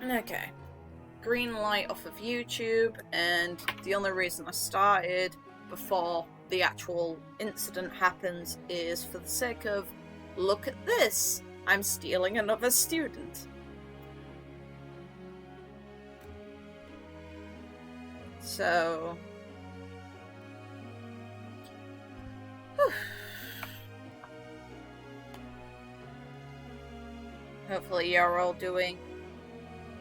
Okay. Green light off of YouTube, and the only reason I started before the actual incident happens is for the sake of, look at this! I'm stealing another student. So... Whew. Hopefully you're all doing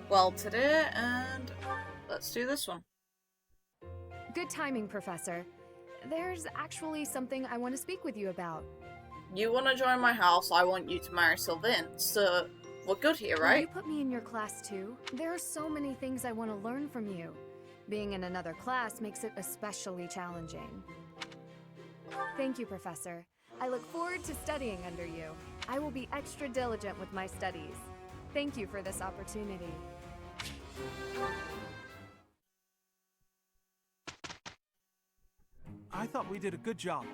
well today, and let's do this one. Good timing, Professor. There's actually something I want to speak with you about. You want to join my house, I want you to marry Sylvain, so we're good here, right? Will you put me in your class too? There are so many things I want to learn from you. Being in another class makes it especially challenging. Thank you, Professor. I look forward to studying under you. I will be extra diligent with my studies. Thank you for this opportunity. I thought we did a good job.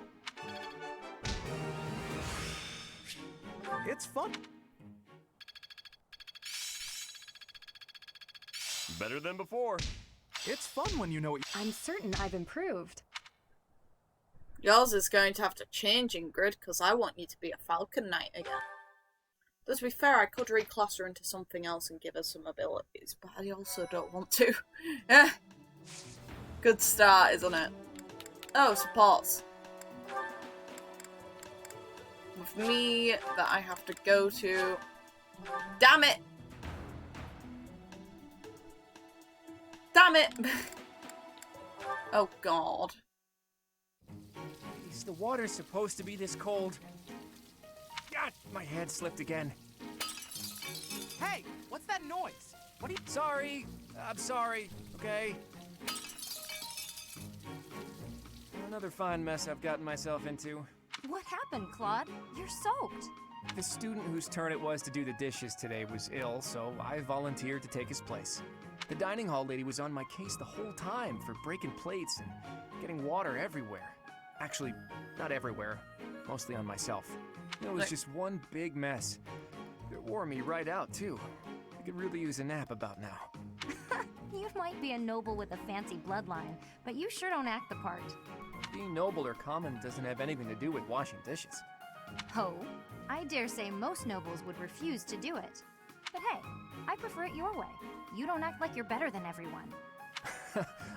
It's fun. Better than before. It's fun when you know it. I'm certain I've improved. Yours is going to have to change, Ingrid, because I want you to be a Falcon Knight again. Though to be fair, I could reclass her into something else and give her some abilities, but I also don't want to. Eh. Good start, isn't it? Oh, supports. With me, that I have to go to... Damn it! Damn it! Oh, God. Is the water supposed to be this cold? God, my hand slipped again. Hey, what's that noise? What are you... Sorry. I'm sorry, okay? Another fine mess I've gotten myself into. What happened, Claude? You're soaked. The student whose turn it was to do the dishes today was ill, so I volunteered to take his place. The dining hall lady was on my case the whole time for breaking plates and getting water everywhere. Actually, not everywhere. Mostly on myself. It was just one big mess. It wore me right out, too. I could really use a nap about now. You might be a noble with a fancy bloodline, but you sure don't act the part. Being noble or common doesn't have anything to do with washing dishes. Oh, I dare say most nobles would refuse to do it. But hey, I prefer it your way. You don't act like you're better than everyone.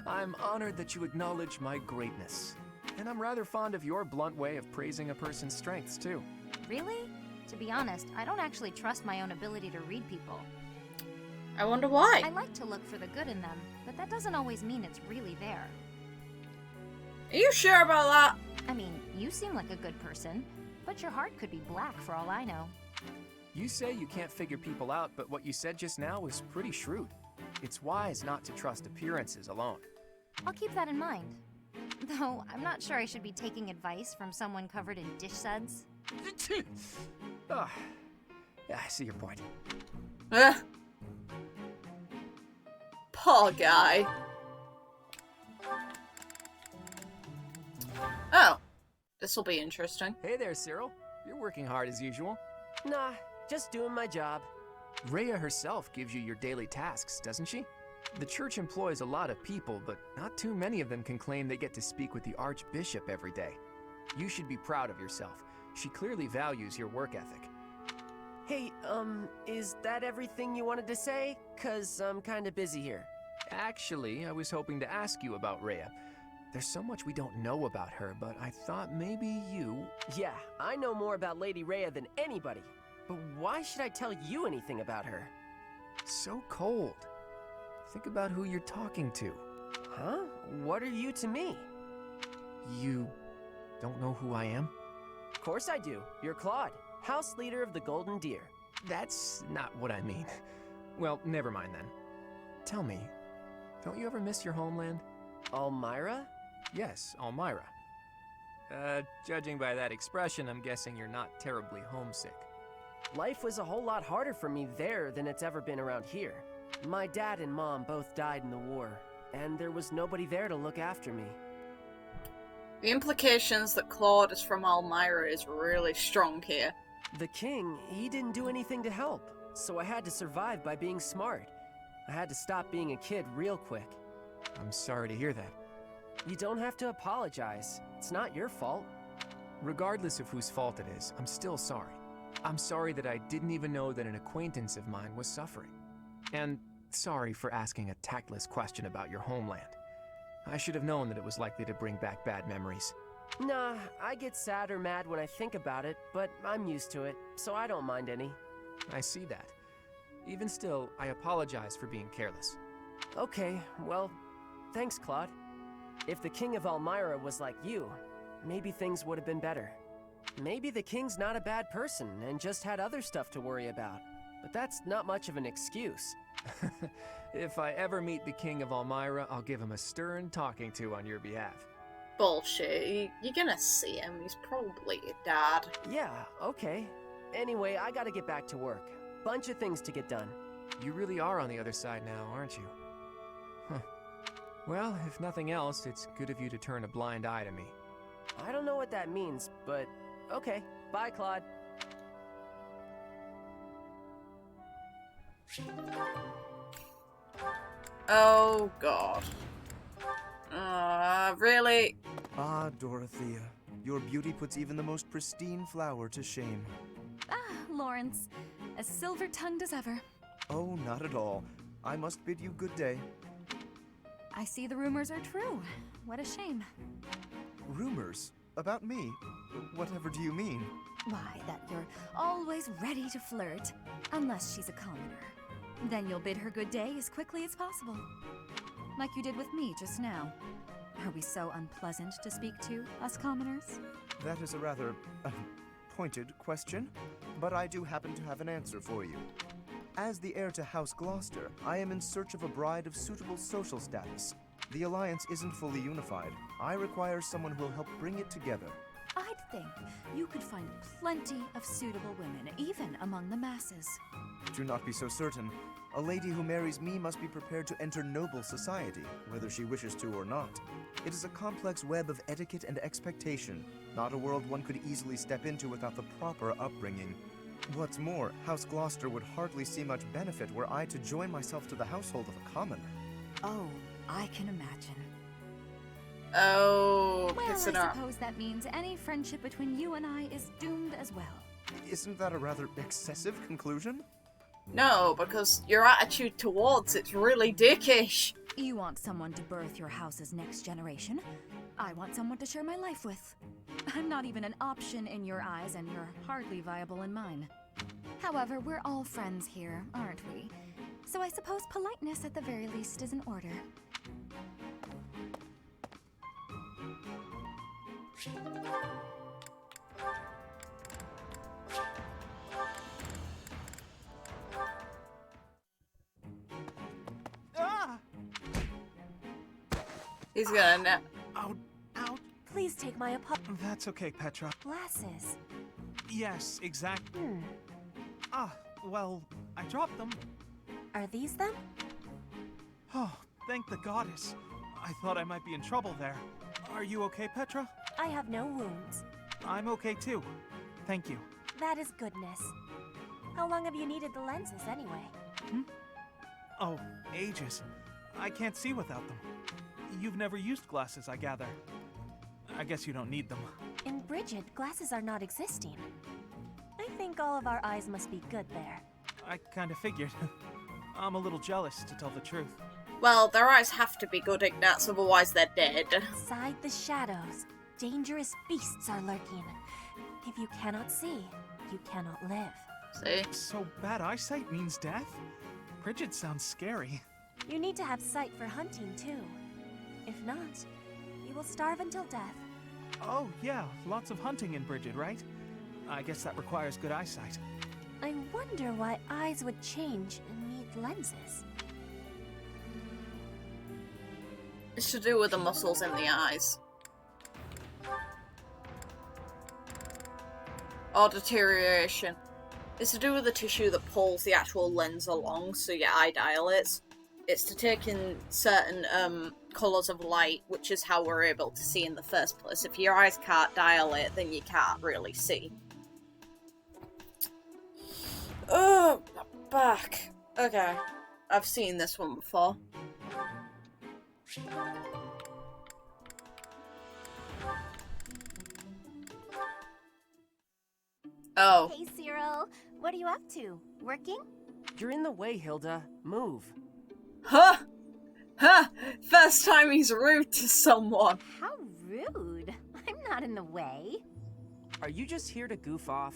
I'm honored that you acknowledge my greatness. And I'm rather fond of your blunt way of praising a person's strengths, too. Really? To be honest, I don't actually trust my own ability to read people. I wonder why. I like to look for the good in them, but that doesn't always mean it's really there. Are you sure about that? I mean, you seem like a good person, but your heart could be black for all I know. You say you can't figure people out, but what you said just now was pretty shrewd. It's wise not to trust appearances alone. I'll keep that in mind. Though, I'm not sure I should be taking advice from someone covered in dish suds. Oh, yeah, I see your point. Poor guy. Oh, this'll be interesting. Hey there, Cyril. You're working hard as usual. Nah, just doing my job. Rhea herself gives you your daily tasks, doesn't she? The church employs a lot of people, but not too many of them can claim they get to speak with the Archbishop every day. You should be proud of yourself. She clearly values your work ethic. Hey, is that everything you wanted to say? 'Cause I'm kinda busy here. Actually, I was hoping to ask you about Rhea. There's so much we don't know about her, but I thought maybe you... Yeah, I know more about Lady Rhea than anybody. But why should I tell you anything about her? So cold. Think about who you're talking to. Huh? What are you to me? You don't know who I am? Of course I do. You're Claude, house leader of the Golden Deer. That's not what I mean. Well, never mind then. Tell me, don't you ever miss your homeland? Almyra? Yes, Almyra. Judging by that expression, I'm guessing you're not terribly homesick. Life was a whole lot harder for me there than it's ever been around here. My dad and mom both died in the war, and there was nobody there to look after me. The implications that Claude is from Almyra is really strong here. The king, he didn't do anything to help, so I had to survive by being smart. I had to stop being a kid real quick. I'm sorry to hear that. You don't have to apologize. It's not your fault. Regardless of whose fault it is, I'm still sorry. I'm sorry that I didn't even know that an acquaintance of mine was suffering. And sorry for asking a tactless question about your homeland. I should have known that it was likely to bring back bad memories. Nah, I get sad or mad when I think about it, but I'm used to it, so I don't mind any. I see that. Even still, I apologize for being careless. Okay, well, thanks, Claude. If the King of Elmira was like you, maybe things would have been better. Maybe the King's not a bad person and just had other stuff to worry about. But that's not much of an excuse. If I ever meet the King of Elmira, I'll give him a stern talking to on your behalf. Bullshit. You're gonna see him. He's probably your dad. Yeah, okay. Anyway, I gotta get back to work. Bunch of things to get done. You really are on the other side now, aren't you? Huh. Well, if nothing else, it's good of you to turn a blind eye to me. I don't know what that means, but okay. Bye, Claude. Oh, God. Really? Ah, Dorothea, your beauty puts even the most pristine flower to shame. Ah, Lawrence, as silver-tongued as ever. Oh, not at all. I must bid you good day. I see the rumors are true. What a shame. Rumors? About me? Whatever do you mean? Why, that you're always ready to flirt, unless she's a commoner. Then you'll bid her good day as quickly as possible. Like you did with me just now. Are we so unpleasant to speak to, us commoners? That is a rather pointed question, but I do happen to have an answer for you. As the heir to House Gloucester, I am in search of a bride of suitable social status. The alliance isn't fully unified. I require someone who will help bring it together. I'd think you could find plenty of suitable women, even among the masses. Do not be so certain. A lady who marries me must be prepared to enter noble society, whether she wishes to or not. It is a complex web of etiquette and expectation, not a world one could easily step into without the proper upbringing. What's more, House Gloucester would hardly see much benefit were I to join myself to the household of a commoner. Oh, I can imagine. Oh, Well, I pissing her. suppose that means any friendship between you and I is doomed as well. Isn't that a rather excessive conclusion? No, because your attitude towards it's really dickish. You want someone to birth your house's next generation. I want someone to share my life with. I'm not even an option in your eyes, and you're hardly viable in mine. However, we're all friends here, aren't we? So I suppose politeness at the very least is in order. Ah! He's gonna know. Ow, ow. Please take my apology. That's okay, Petra. Glasses. Yes, exactly. Ah, well, I dropped them. Are these them? Oh, thank the goddess. I thought I might be in trouble there. Are you okay, Petra? I have no wounds. I'm okay too. Thank you. That is goodness. How long have you needed the lenses anyway? Oh, ages. I can't see without them. You've never used glasses, I gather. I guess you don't need them. In Bridget, glasses are not existing. I think all of our eyes must be good there. I kinda figured. I'm a little jealous, to tell the truth. Well, their eyes have to be good, Ignatz, otherwise they're dead. Inside the shadows, dangerous beasts are lurking. If you cannot see, you cannot live. See? So bad eyesight means death? Bridget sounds scary. You need to have sight for hunting too. If not, you will starve until death. Oh, yeah, lots of hunting in Bridget, right? I guess that requires good eyesight. I wonder why eyes would change and need lenses. It's to do with the muscles in the eyes. Or deterioration. It's to do with the tissue that pulls the actual lens along, so your eye dilates. It's to take in certain colours of light, which is how we're able to see in the first place. If your eyes can't dilate, then you can't really see. Oh, my back. Okay. I've seen this one before. Oh. Hey, Cyril. What are you up to? Working? You're in the way, Hilda. Move. Huh? Huh? First time he's rude to someone. How rude. I'm not in the way. Are you just here to goof off?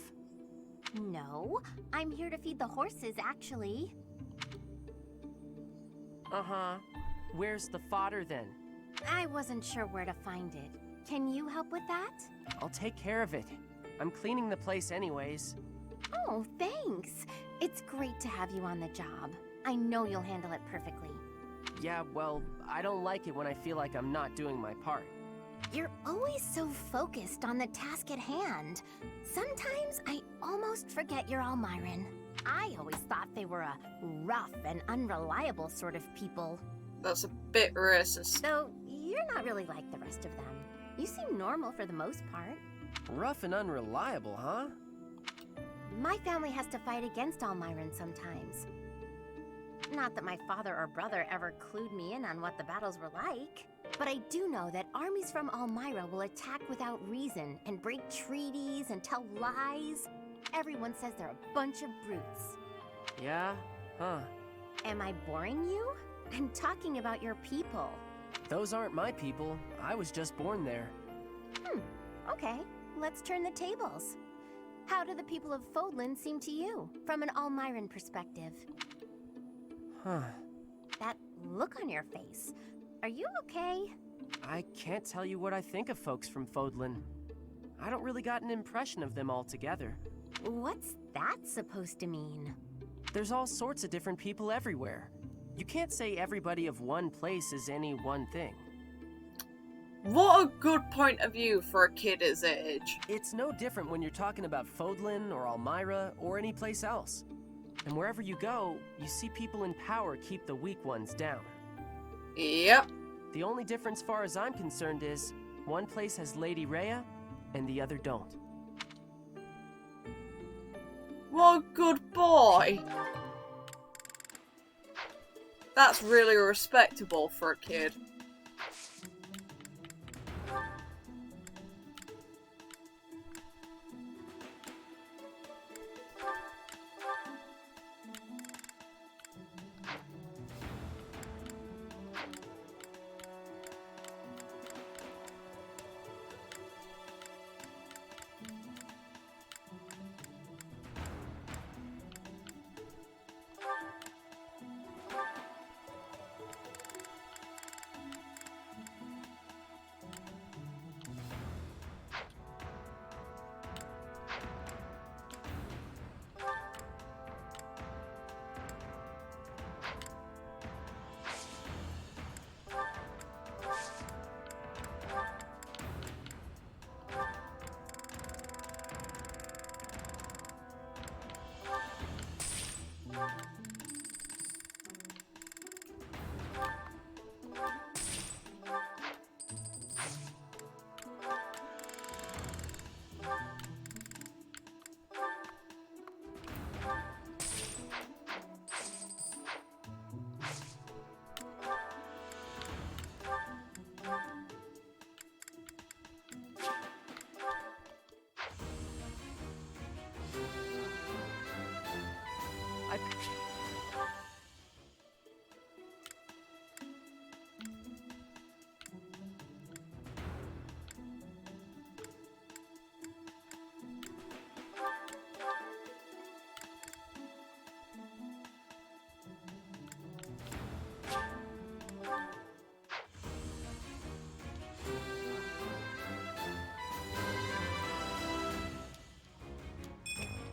No, I'm here to feed the horses, actually. Uh-huh. Where's the fodder then? I wasn't sure where to find it. Can you help with that? I'll take care of it. I'm cleaning the place anyways. Oh, thanks. It's great to have you on the job. I know you'll handle it perfectly. Yeah, well, I don't like it when I feel like I'm not doing my part. You're always so focused on the task at hand. Sometimes I almost forget you're Almiran. I always thought they were a rough and unreliable sort of people. That's a bit racist. Though you're not really like the rest of them. You seem normal for the most part. Rough and unreliable, huh? My family has to fight against Almiran sometimes. Not that my father or brother ever clued me in on what the battles were like. But I do know that armies from Almira will attack without reason and break treaties and tell lies. Everyone says they're a bunch of brutes. Yeah? Huh. Am I boring you? I'm talking about your people. Those aren't my people. I was just born there. Okay, let's turn the tables. How do the people of Fodlan seem to you, from an Almiran perspective? Huh. That look on your face. Are you okay? I can't tell you what I think of folks from Fodlan. I don't really got an impression of them altogether. What's that supposed to mean? There's all sorts of different people everywhere. You can't say everybody of one place is any one thing. What a good point of view for a kid his age. It's no different when you're talking about Fodlan or Almira or any place else. And wherever you go, you see people in power keep the weak ones down. Yep. The only difference far as I'm concerned is, one place has Lady Rhea, and the other don't. What a good boy. That's really respectable for a kid.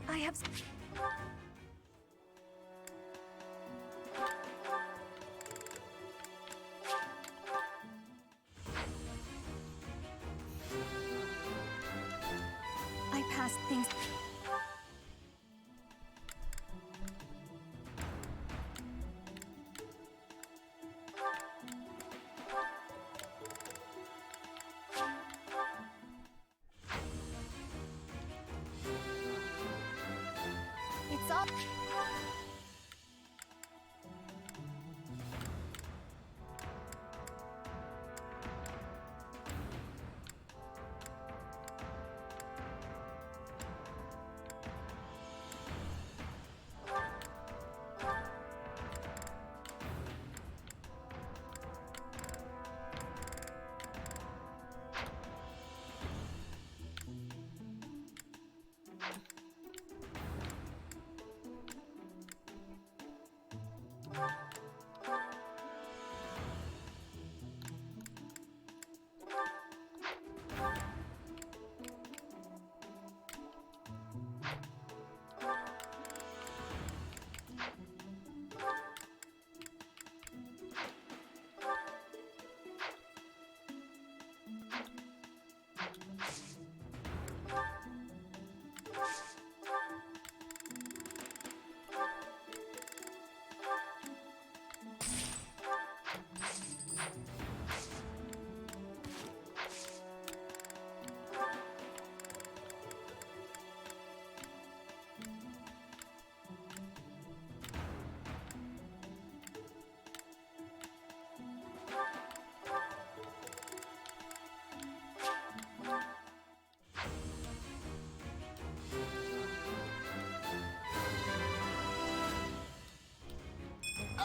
I have... I passed things... It's all...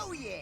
Oh yeah!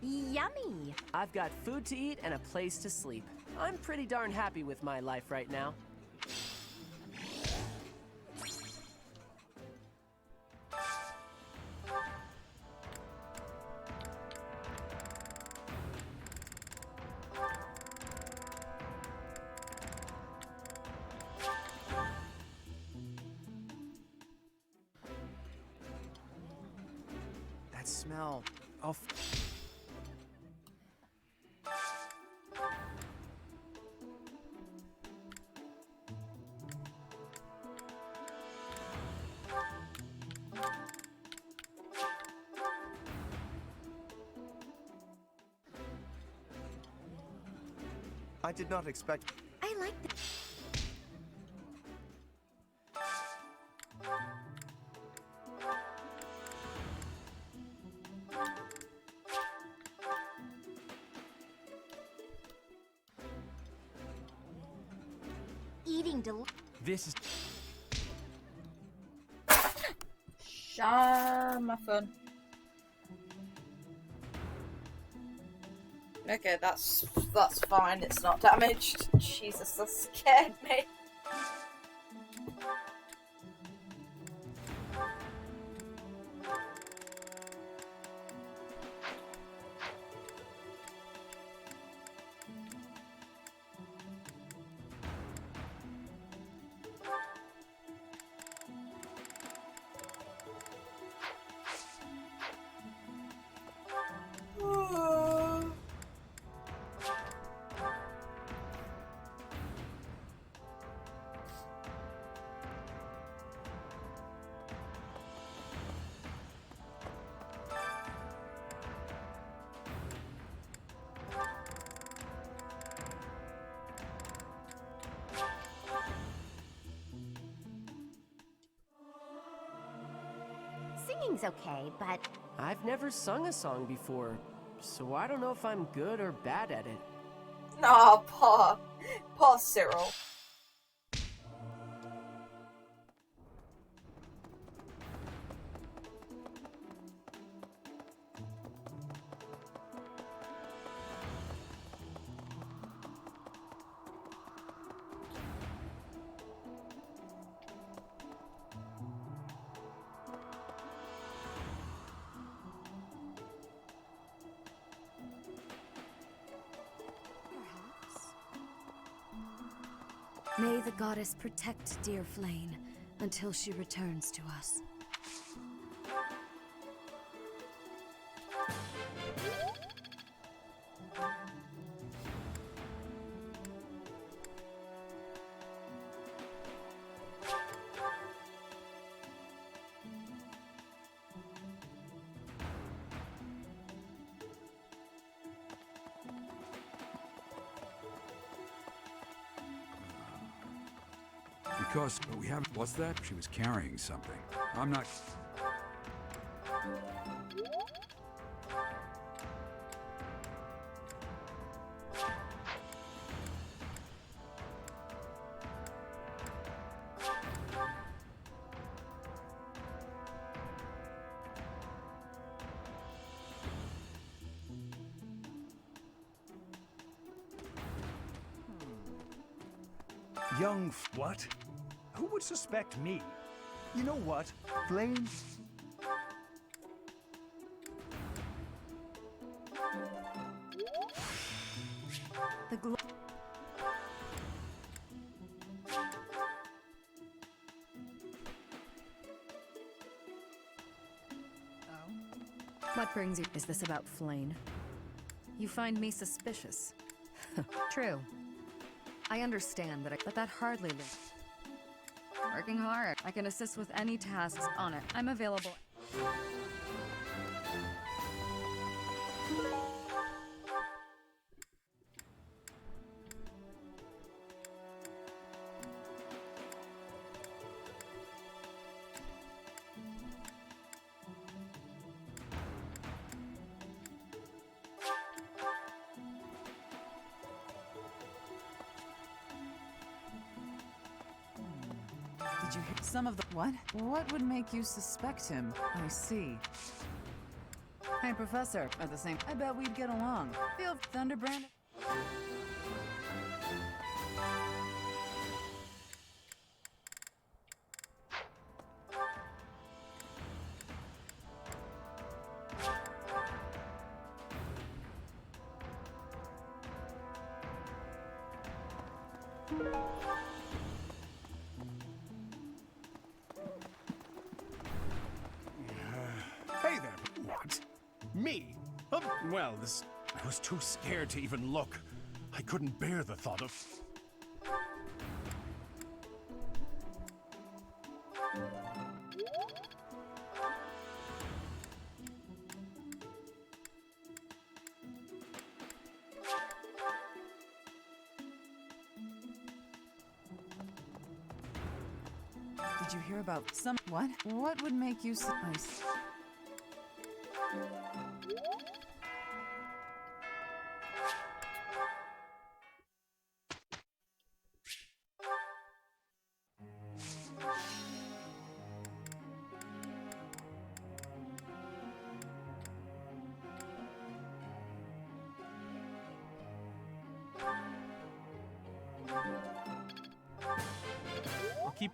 Yummy! I've got food to eat and a place to sleep. I'm pretty darn happy with my life right now. That smell. Oh. I did not expect. I like the... Eating This is. Share my phone. Okay, that's fine. It's not damaged. Jesus, that scared me. Singing's okay, but... I've never sung a song before, so I don't know if I'm good or bad at it. Nah, poor Cyril. May the goddess protect dear Flame until she returns to us. because we haven't. What's that? She was carrying something. I'm not. What? Who would suspect me? You know what? Flame? The glo- What brings you? Is this about Flame? You find me suspicious. True. I understand that, but that hardly lives. Working hard. I can assist with any tasks on it. I'm available. Did you hear some of the— What? What would make you suspect him? I see. Hey, Professor, at the same— I bet we'd get along. Feel Thunderbrand? Hey there. What? Me? Well, this... I was too scared to even look. I couldn't bear the thought of... Did you hear about some— What? What would make you I see. I'll keep.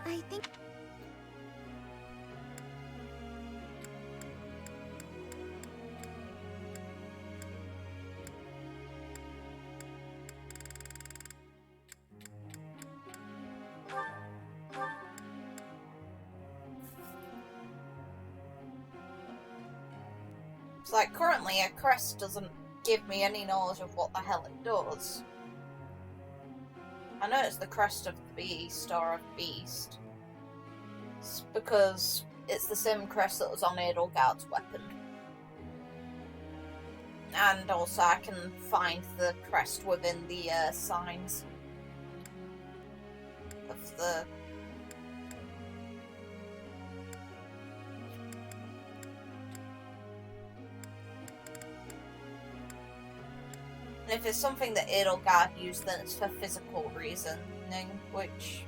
I think... It's like, currently a crest doesn't give me any knowledge of what the hell it does. I know it's the crest of the beast, or of beast. It's because it's the same crest that was on Edelgard's weapon. And also I can find the crest within the signs of the... And if it's something that Edelgard used, then it's for physical reasoning, which...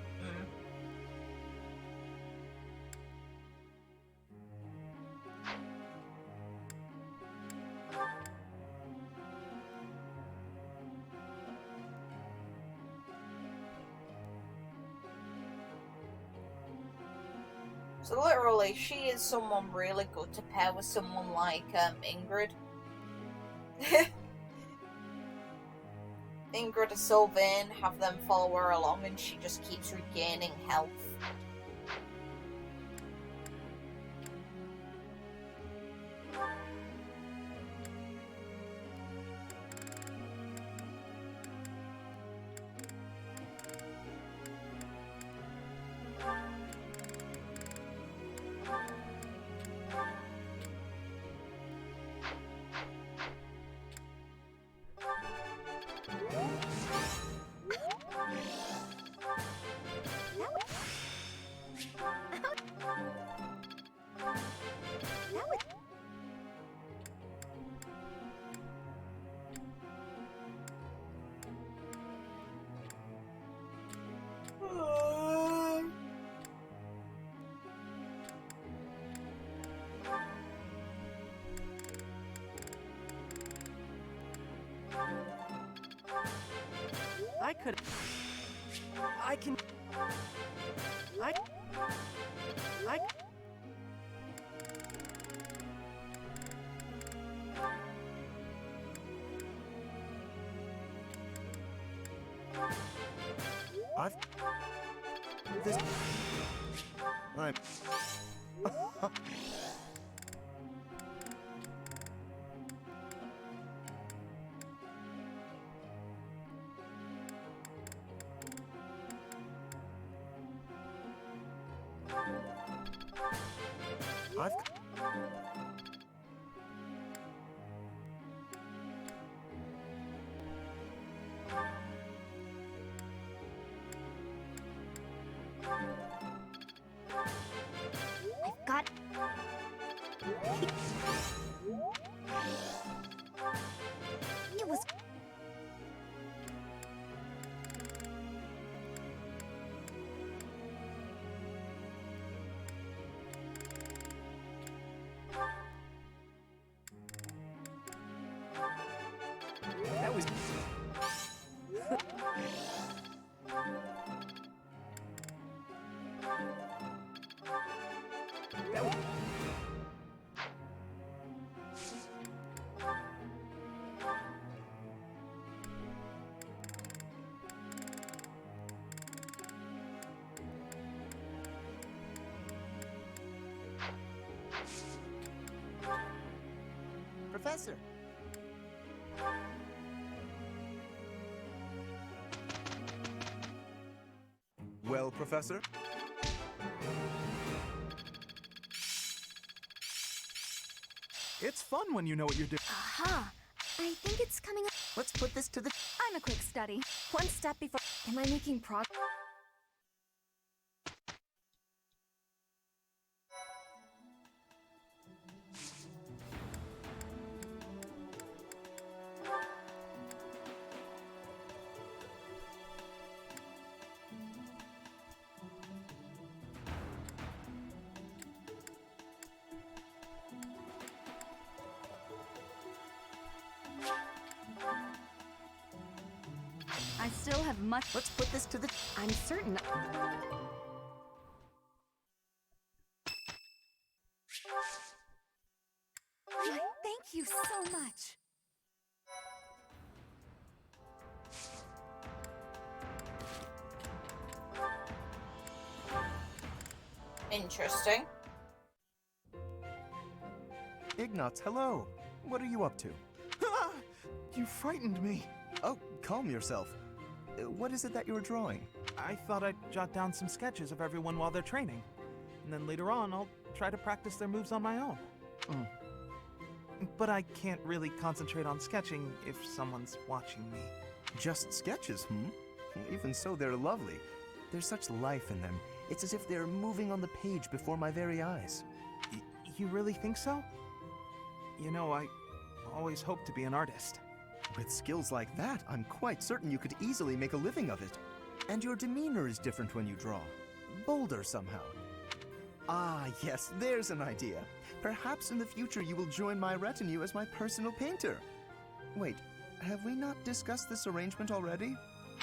So literally, she is someone really good to pair with someone like Ingrid. Ingrid is so vain, have them follow her along and she just keeps regaining health. I could... I can... I... I've... This... I'm... I've... I've got... It was... That was... That was... Professor! Well, Professor? It's fun when you know what you're doing. Aha! I think it's coming up. Let's put this to the... I'm a quick study. One step before. Am I making progress? I still have much. Let's put this to the... I'm certain. Thank you so much. Interesting. Ignatz, hello. What are you up to? You frightened me. Oh, calm yourself. What is it that you were drawing? I thought I'd jot down some sketches of everyone while they're training. And then later on, I'll try to practice their moves on my own. But I can't really concentrate on sketching if someone's watching me. Just sketches, Even so, they're lovely. There's such life in them. It's as if they're moving on the page before my very eyes. You really think so? You know, I always hoped to be an artist. With skills like that, I'm quite certain you could easily make a living of it. And your demeanor is different when you draw. Bolder somehow. Ah, yes, there's an idea. Perhaps in the future you will join my retinue as my personal painter. Wait, have we not discussed this arrangement already?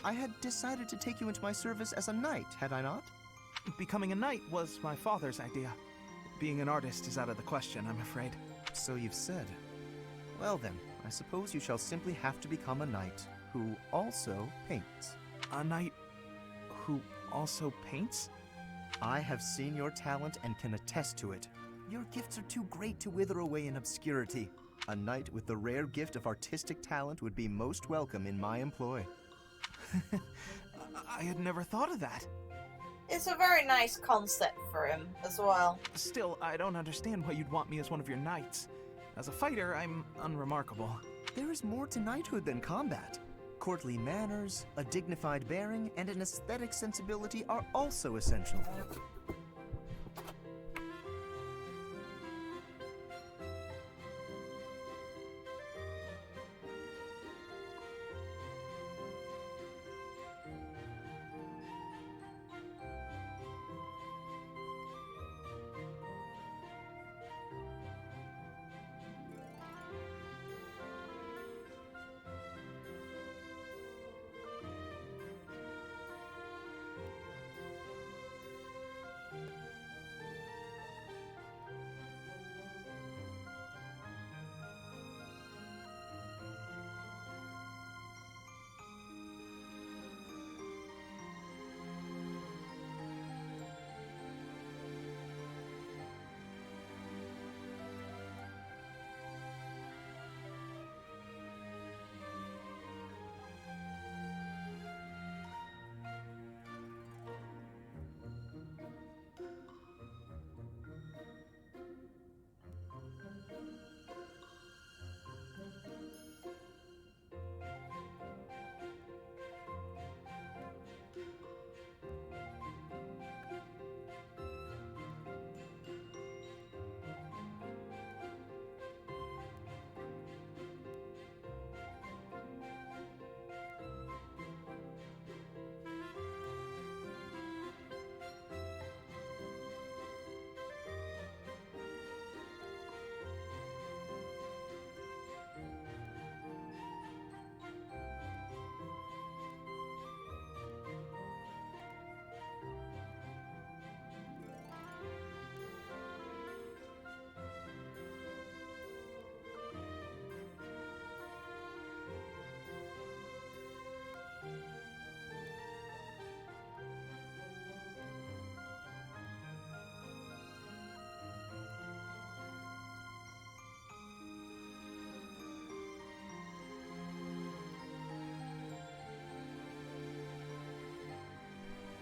I had decided to take you into my service as a knight, had I not? Becoming a knight was my father's idea. Being an artist is out of the question, I'm afraid. So you've said. Well then, I suppose you shall simply have to become a knight who also paints. A knight who also paints? I have seen your talent and can attest to it. Your gifts are too great to wither away in obscurity. A knight with the rare gift of artistic talent would be most welcome in my employ. I had never thought of that. It's a very nice concept for him as well. Still, I don't understand why you'd want me as one of your knights. As a fighter, I'm unremarkable. There is more to knighthood than combat. Courtly manners, a dignified bearing, and an aesthetic sensibility are also essential.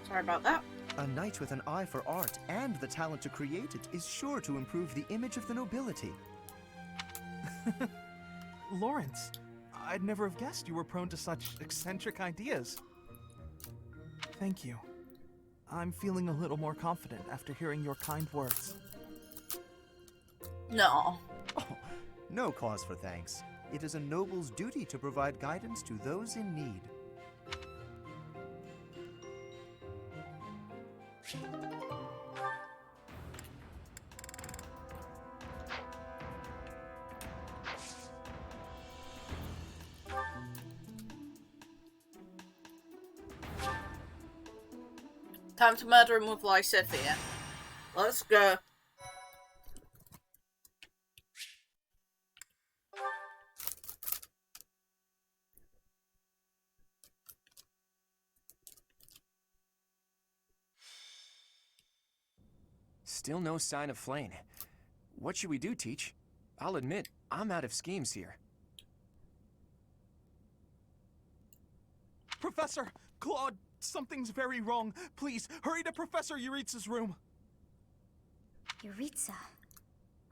Sorry about that. A knight with an eye for art and the talent to create it is sure to improve the image of the nobility. Lawrence, I'd never have guessed you were prone to such eccentric ideas. Thank you. I'm feeling a little more confident after hearing your kind words. No. Oh, no cause for thanks. It is a noble's duty to provide guidance to those in need. Time to murder him with Lysithia. Let's go. Still no sign of Flame. What should we do, Teach? I'll admit, I'm out of schemes here. Professor! Claude! Something's very wrong. Please, hurry to Professor Yuritsa's room. Yuritsa.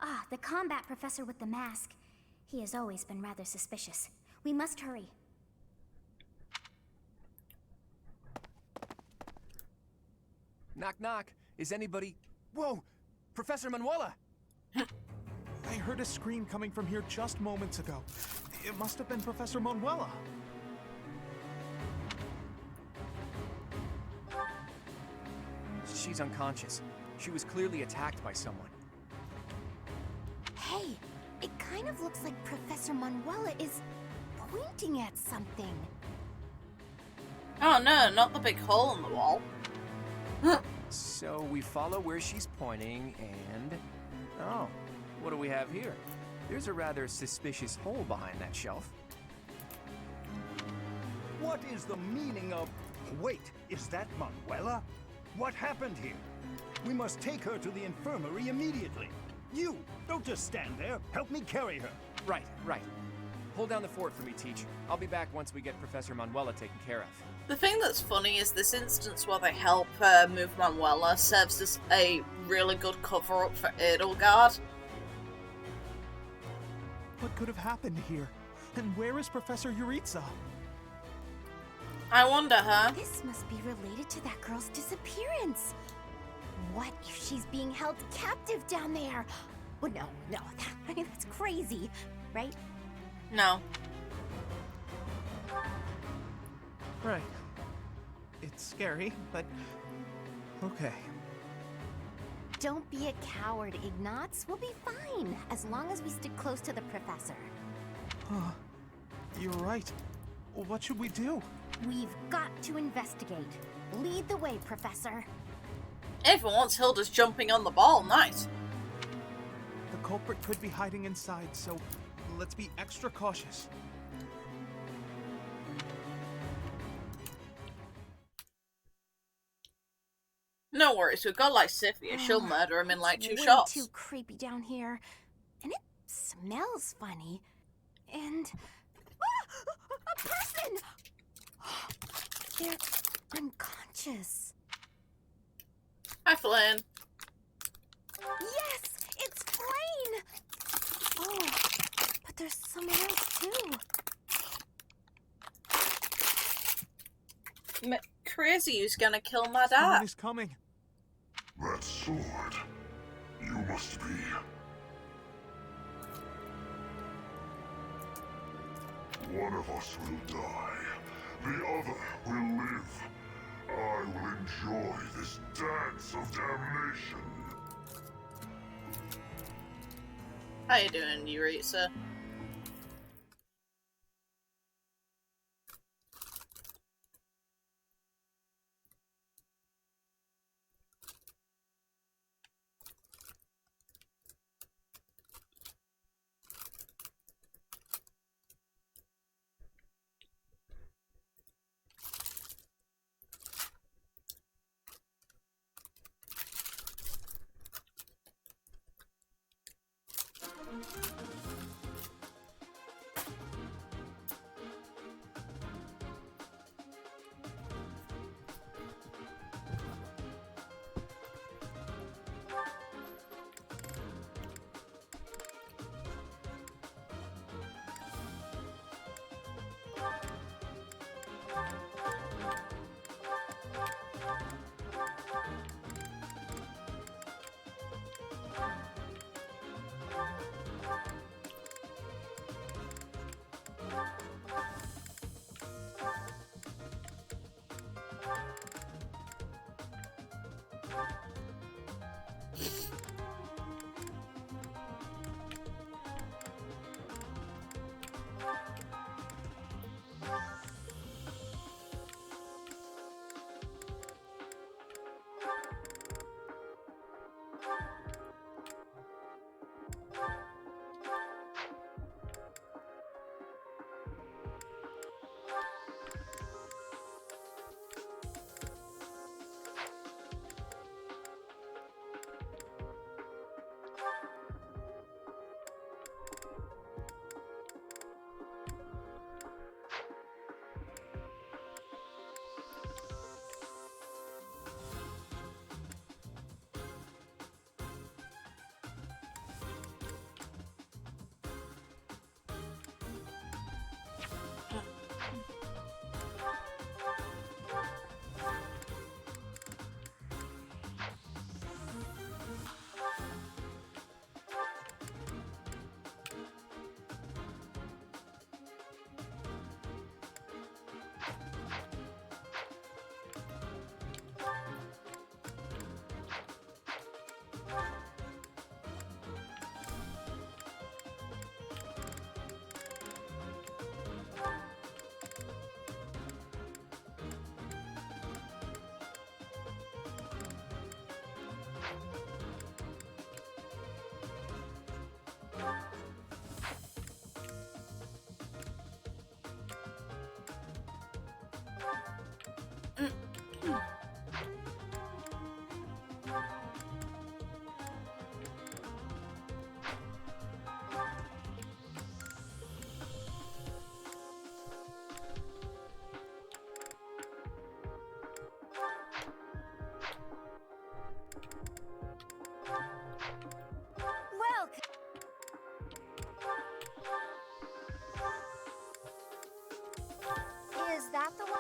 Ah, the combat professor with the mask. He has always been rather suspicious. We must hurry. Knock, knock. Is anybody... Whoa! Professor Manuela! I heard a scream coming from here just moments ago. It must have been Professor Manuela. She's unconscious. She was clearly attacked by someone. Hey, it kind of looks like Professor Manuela is pointing at something. Oh no, not the big hole in the wall. So we follow where she's pointing and... Oh, what do we have here? There's a rather suspicious hole behind that shelf. What is the meaning of... Wait, is that Manuela? What happened here? We must take her to the infirmary immediately. You, don't just stand there. Help me carry her. Right, right. Hold down the fort for me, Teach. I'll be back once we get Professor Manuela taken care of. The thing that's funny is this instance where they help move Manuela serves as a really good cover-up for Edelgard. What could have happened here? And where is Professor Yuritsa? I wonder, huh? This must be related to that girl's disappearance. What if she's being held captive down there? Well, no, that's crazy, right? No. Right. It's scary, but okay. Don't be a coward, Ignatz. We'll be fine, as long as we stick close to the professor. You're right. What should we do? We've got to investigate. Lead the way, Professor. Everyone wants Hilda's jumping on the ball, nice. The culprit could be hiding inside, so let's be extra cautious. No worries, we've got Lysithia. She'll murder him in like 2 way shots. Too creepy down here, and it smells funny. And a person! They're unconscious. Hi, Flynn. Yes, it's Flynn. Oh, but there's someone else too. Crazy, who's gonna kill my Someone dad? is coming. That sword. You must be... One of us will die. The other will live. I will enjoy this dance of damnation. How you doing, Yuritsa?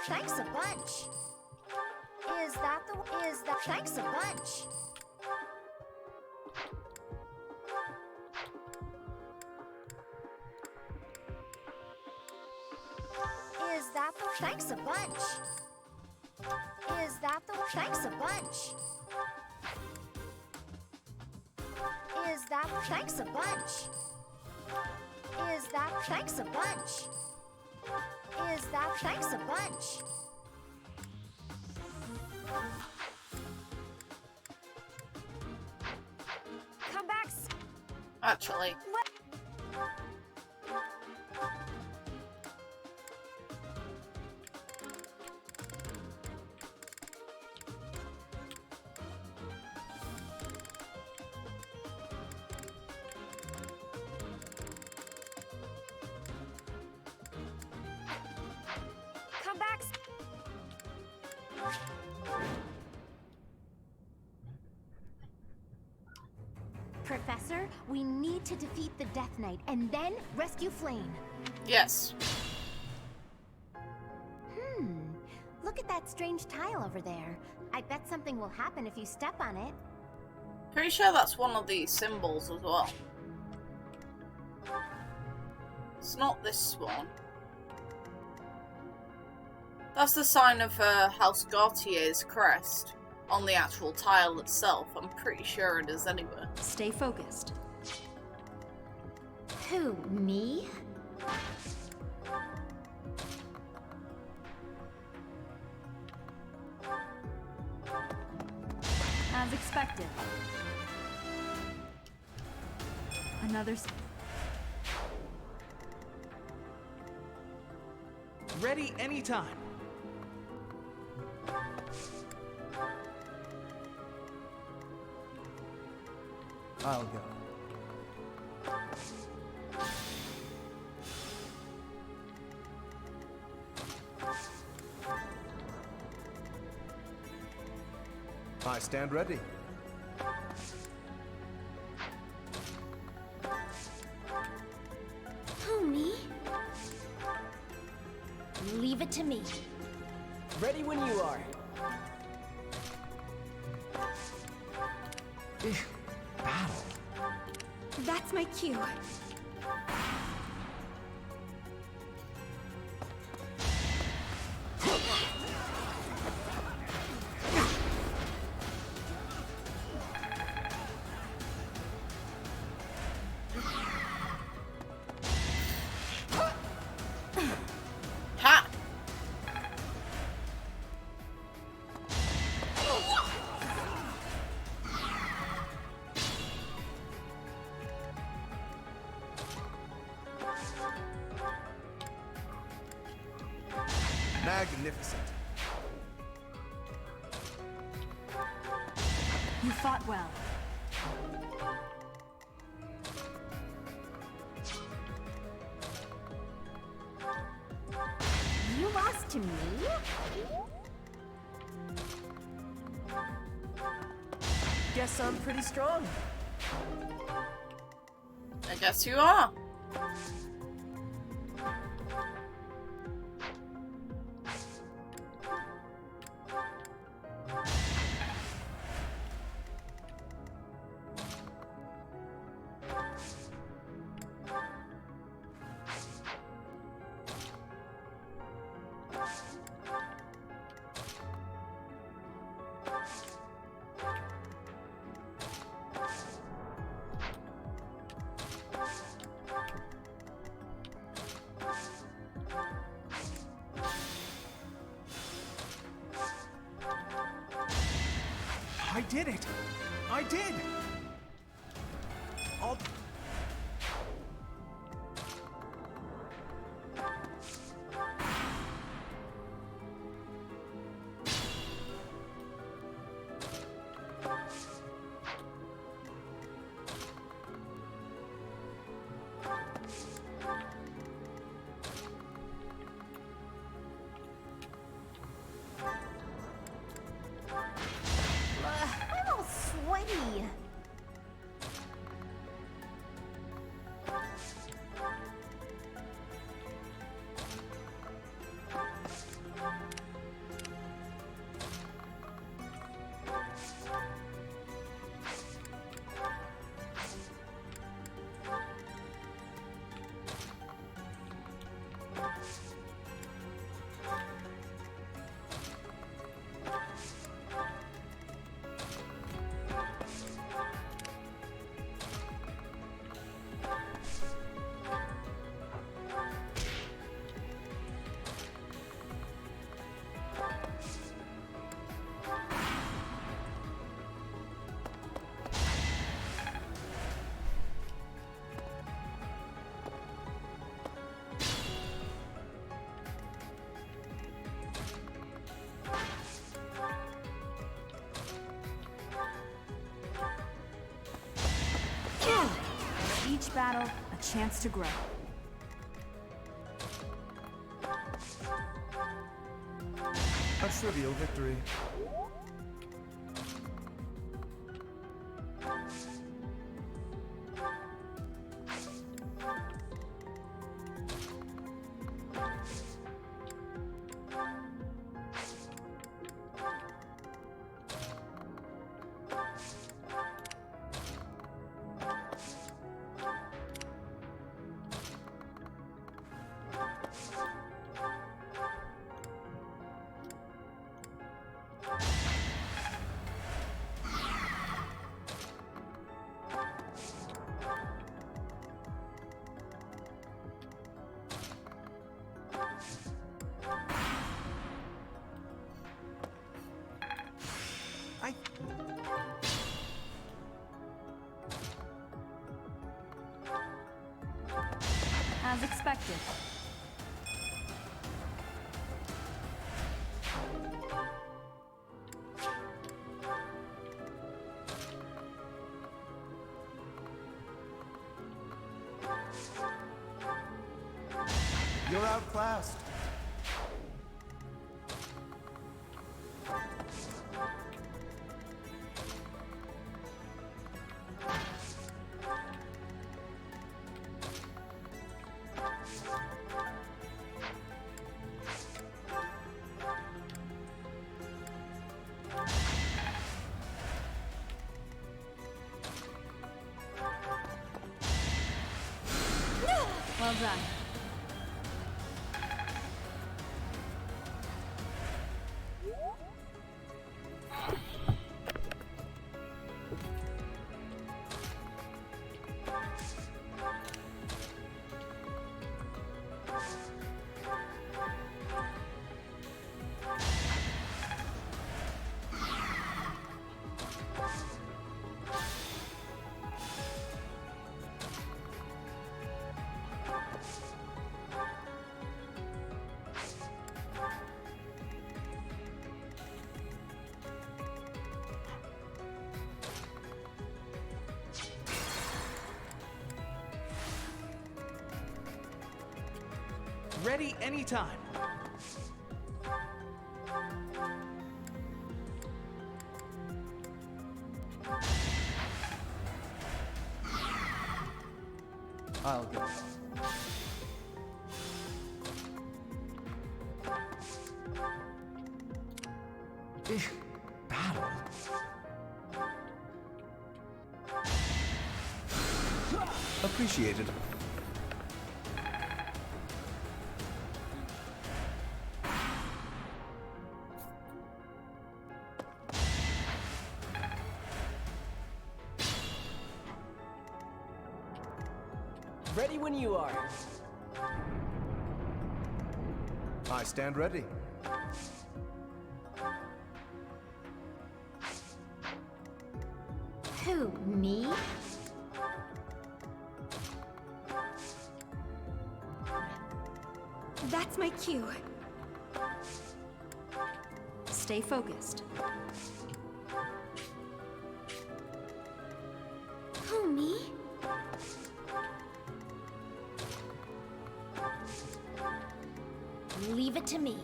Thanks a bunch. Thanks a bunch. Thanks a bunch. Thanks a bunch. Thanks a bunch. Thanks a bunch. Thanks a bunch. Come back. Actually. Come back. Professor, we need to defeat the Death Knight and then rescue Flame. Yes. Look at that strange tile over there. I bet something will happen if you step on it. Pretty sure that's one of the symbols as well. It's not this one. That's the sign of House Gautier's crest on the actual tile itself. I'm pretty sure it is anyway. Stay focused. Who, me? As expected. Another... Ready anytime. I'll go. I stand ready. Who, me? Leave it to me. Ready when you are. Battle. That's my cue. Ha! Magnificent. You fought well. You lost to me? Guess I'm pretty strong. I guess you are. I did it! I did! All... I'm all sweaty. battle a chance to grow. A trivial victory. As expected. You're outclassed. Well done. Ready anytime. I'll go. Battle? Appreciated. Ready when you are. I stand ready. Who, me? That's my cue. Stay focused. Who, me? Leave it to me.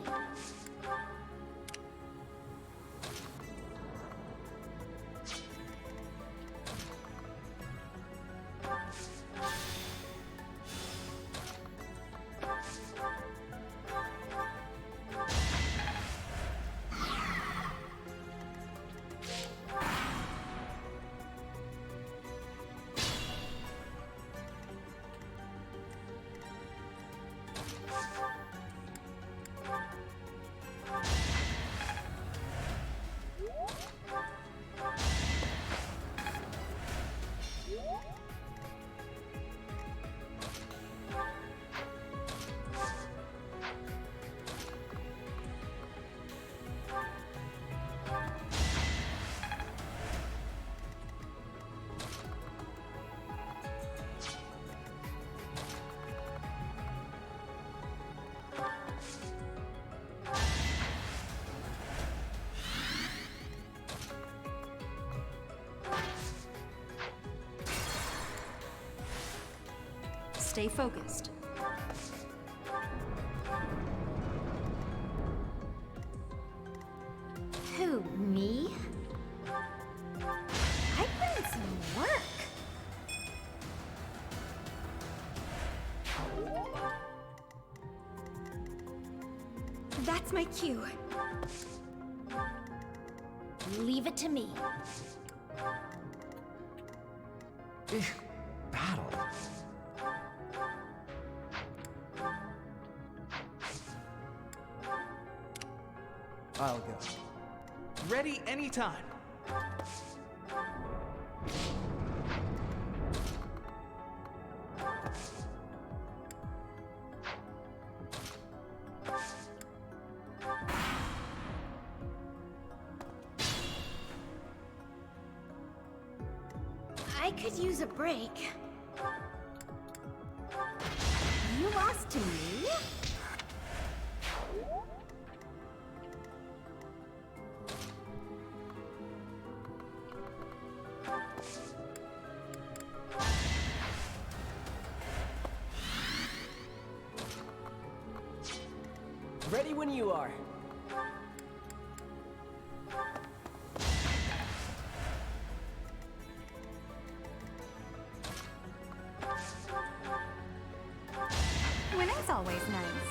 Stay focused. Who, me? I put in some work. That's my cue. Leave it to me. Battle? I'll go. Ready anytime. I could use a break. You lost to me? Ready when you are. Winning's always nice.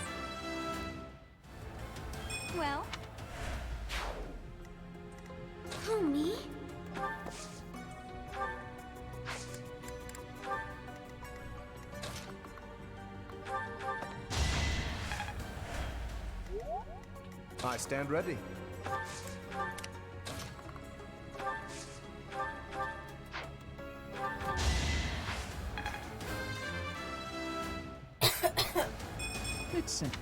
Well, Who, me? I stand ready. It's simple.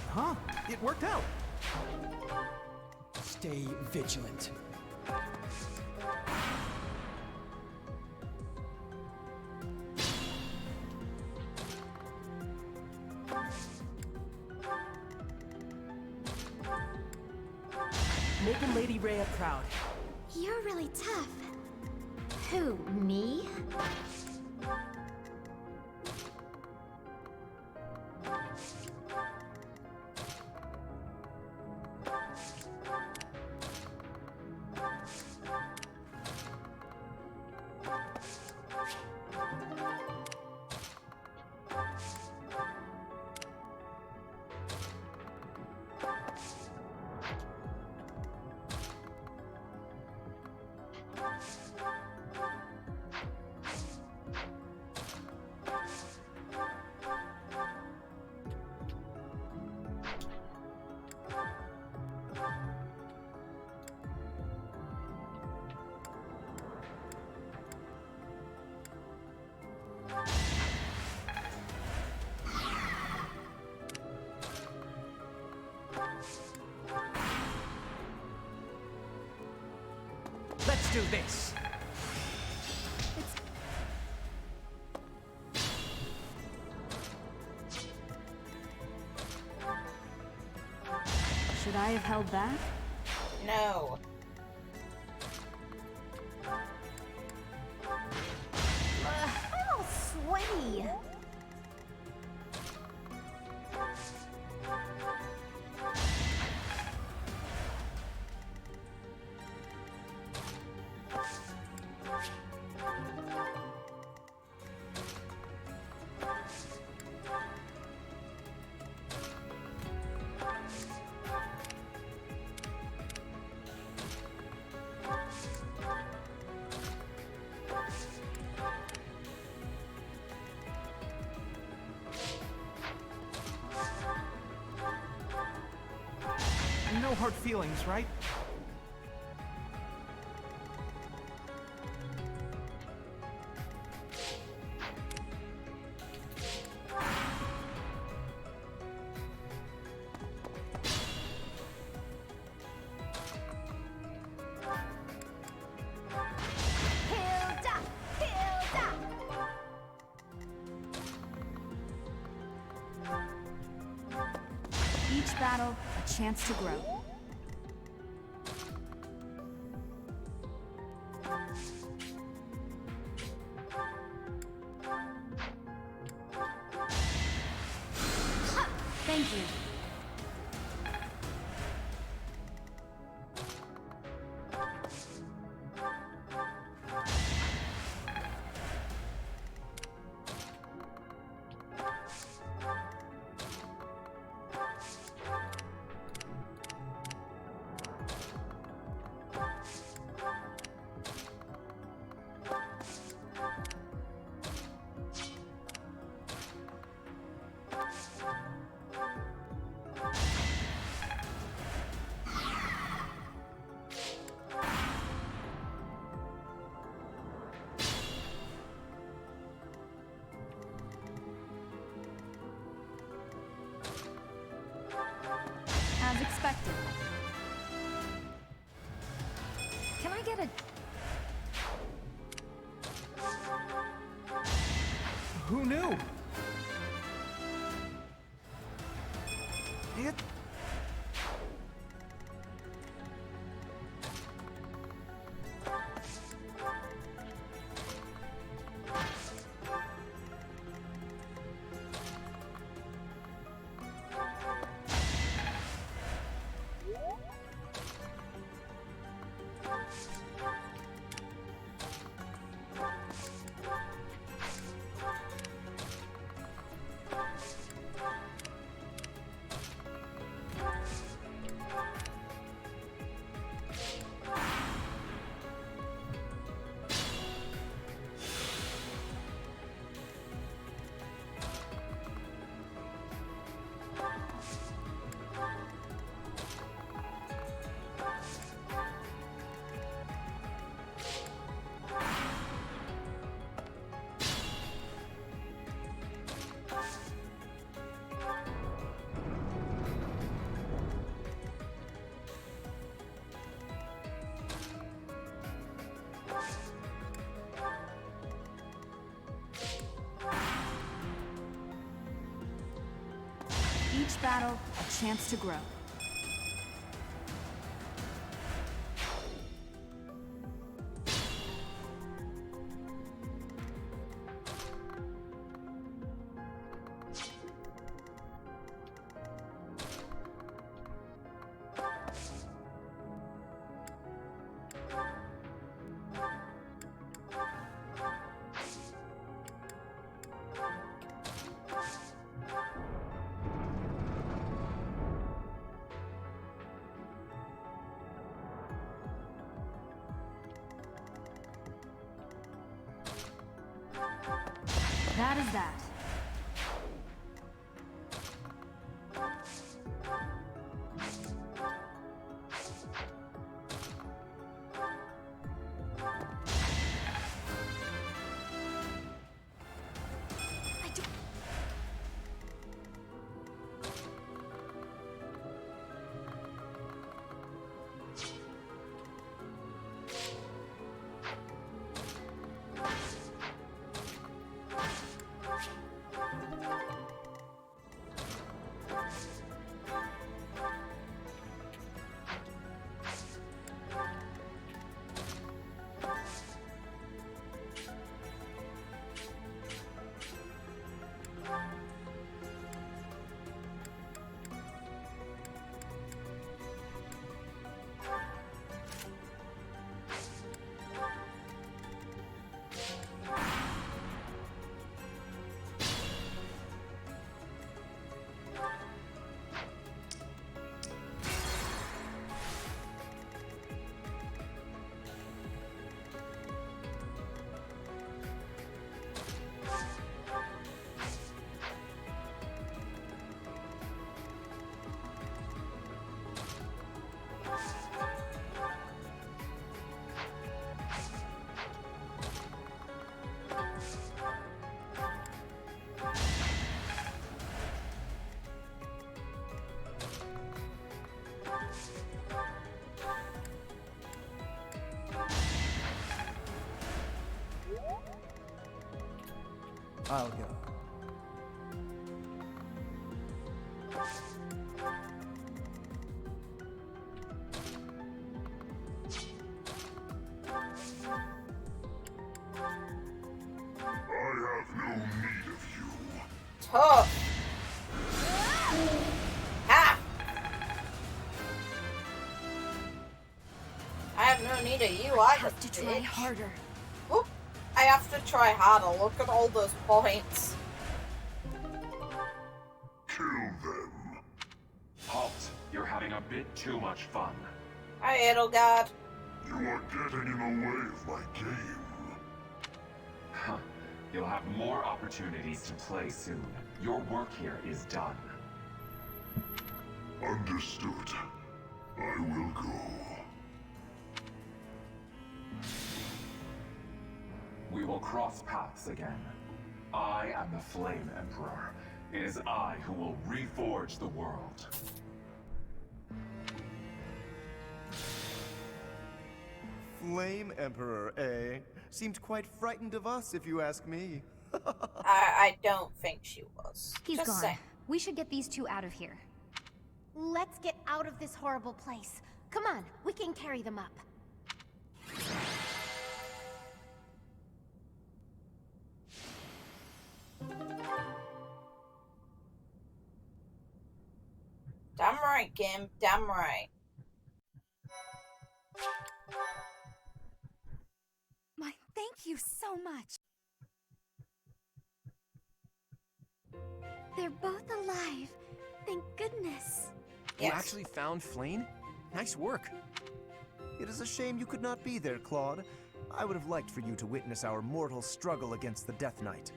Huh? It worked out. Stay vigilant. Making Lady Rhea proud. You're really tough. Who, me? Let's do this. Should I have held back? No. I'm all sweaty. No hard feelings, right? Each battle, a chance to grow. Thank you. As expected. Can I get a... Who knew? It... Each battle, a chance to grow. That is that. I'll go. tough. Ha! I have no need of you either. I have to try harder. Whoop. I have to try harder. Look at all those points. Kill them. Halt. You're having a bit too much fun. Hi, Edelgard. You are getting in the way of my game. Huh. You'll have more opportunities to play soon. Your work here is done. Understood. I will go. We will cross paths again. I am the Flame Emperor. It is I who will reforge the world. Flame Emperor, eh? Seemed quite frightened of us, if you ask me. I don't think she was. He's Just gone. saying. We should get these two out of here. Let's get out of this horrible place. Come on, we can carry them up. Damn right, game. Damn right. My thank you so much. They're both alive. Thank goodness. You actually found Flame? Nice work. It is a shame you could not be there, Claude. I would have liked for you to witness our mortal struggle against the Death Knight.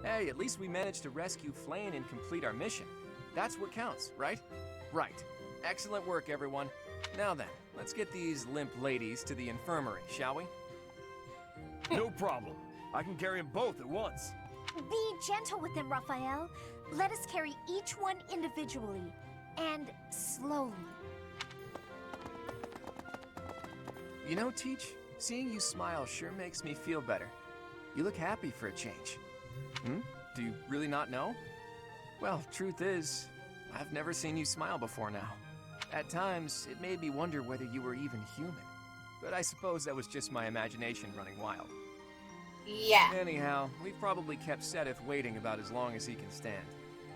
Hey, at least we managed to rescue Flame and complete our mission. That's what counts, right? Right. Excellent work, everyone. Now then, let's get these limp ladies to the infirmary, shall we? No problem. I can carry them both at once. Be gentle with them, Raphael. Let us carry each one individually. And slowly. You know, Teach, seeing you smile sure makes me feel better. You look happy for a change. Do you really not know? Well, truth is, I've never seen you smile before now. At times, it made me wonder whether you were even human. But I suppose that was just my imagination running wild. Yeah. Anyhow, we've probably kept Sothis waiting about as long as he can stand.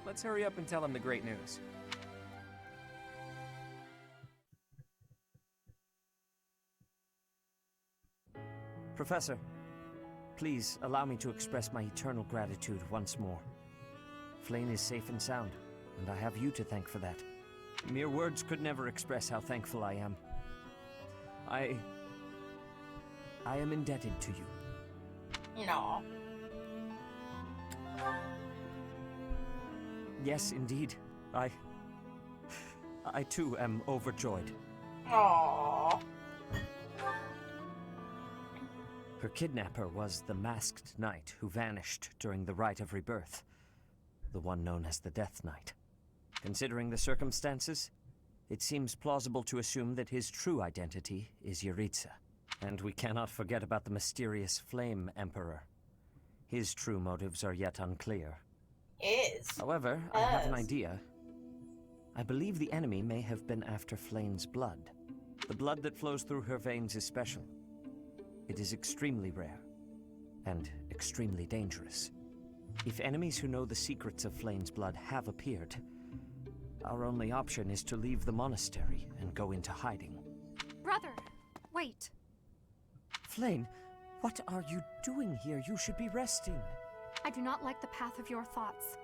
Let's hurry up and tell him the great news. Professor, please allow me to express my eternal gratitude once more. Flame is safe and sound, and I have you to thank for that. Mere words could never express how thankful I am. I am indebted to you. No. Yes, indeed. I too am overjoyed. Aww. Her kidnapper was the masked knight who vanished during the Rite of Rebirth, the one known as the Death Knight. Considering the circumstances, it seems plausible to assume that his true identity is Yaritza. And we cannot forget about the mysterious Flame Emperor. His true motives are yet unclear. However, I have an idea. I believe the enemy may have been after Flame's blood. The blood that flows through her veins is special. It is extremely rare, and extremely dangerous. If enemies who know the secrets of Flame's blood have appeared, our only option is to leave the monastery and go into hiding. Brother, wait. Flame, what are you doing here? You should be resting. I do not like the path of your thoughts.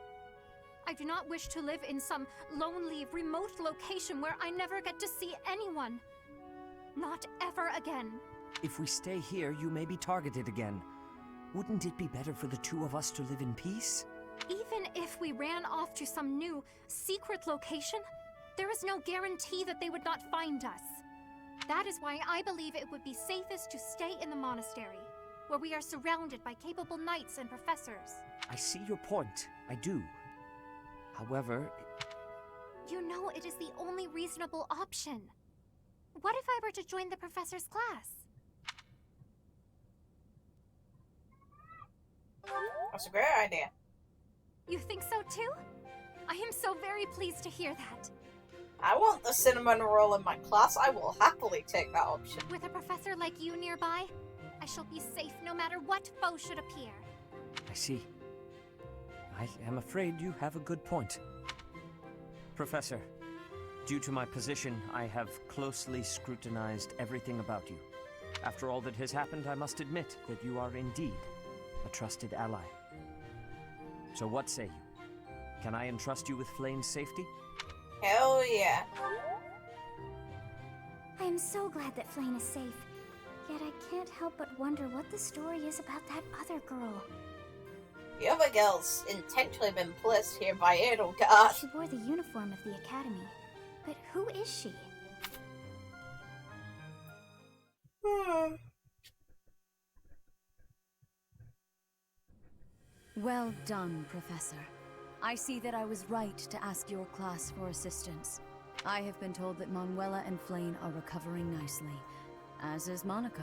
I do not wish to live in some lonely, remote location where I never get to see anyone. Not ever again. If we stay here, you may be targeted again. Wouldn't it be better for the two of us to live in peace? Even if we ran off to some new, secret location, there is no guarantee that they would not find us. That is why I believe it would be safest to stay in the monastery, where we are surrounded by capable knights and professors. I see your point. I do. However... You know it is the only reasonable option. What if I were to join the professor's class? That's a great idea. You think so too? I am so very pleased to hear that. I want the cinnamon roll in my class. I will happily take that option. With a professor like you nearby, I shall be safe no matter what foe should appear. see. I am afraid you have a good point. Professor, due to my position, I have closely scrutinized everything about you. After all that has happened, I must admit that you are indeed a trusted ally. So what say you? Can I entrust you with Flame's safety? Hell yeah. I am so glad that Flame is safe. Yet I can't help but wonder what the story is about that other girl. The other girl's intentionally been placed here by Edelgard. She wore the uniform of the academy. But who is she? Well done, Professor. I see that I was right to ask your class for assistance. I have been told that Manuela and Flame are recovering nicely, as is Monica.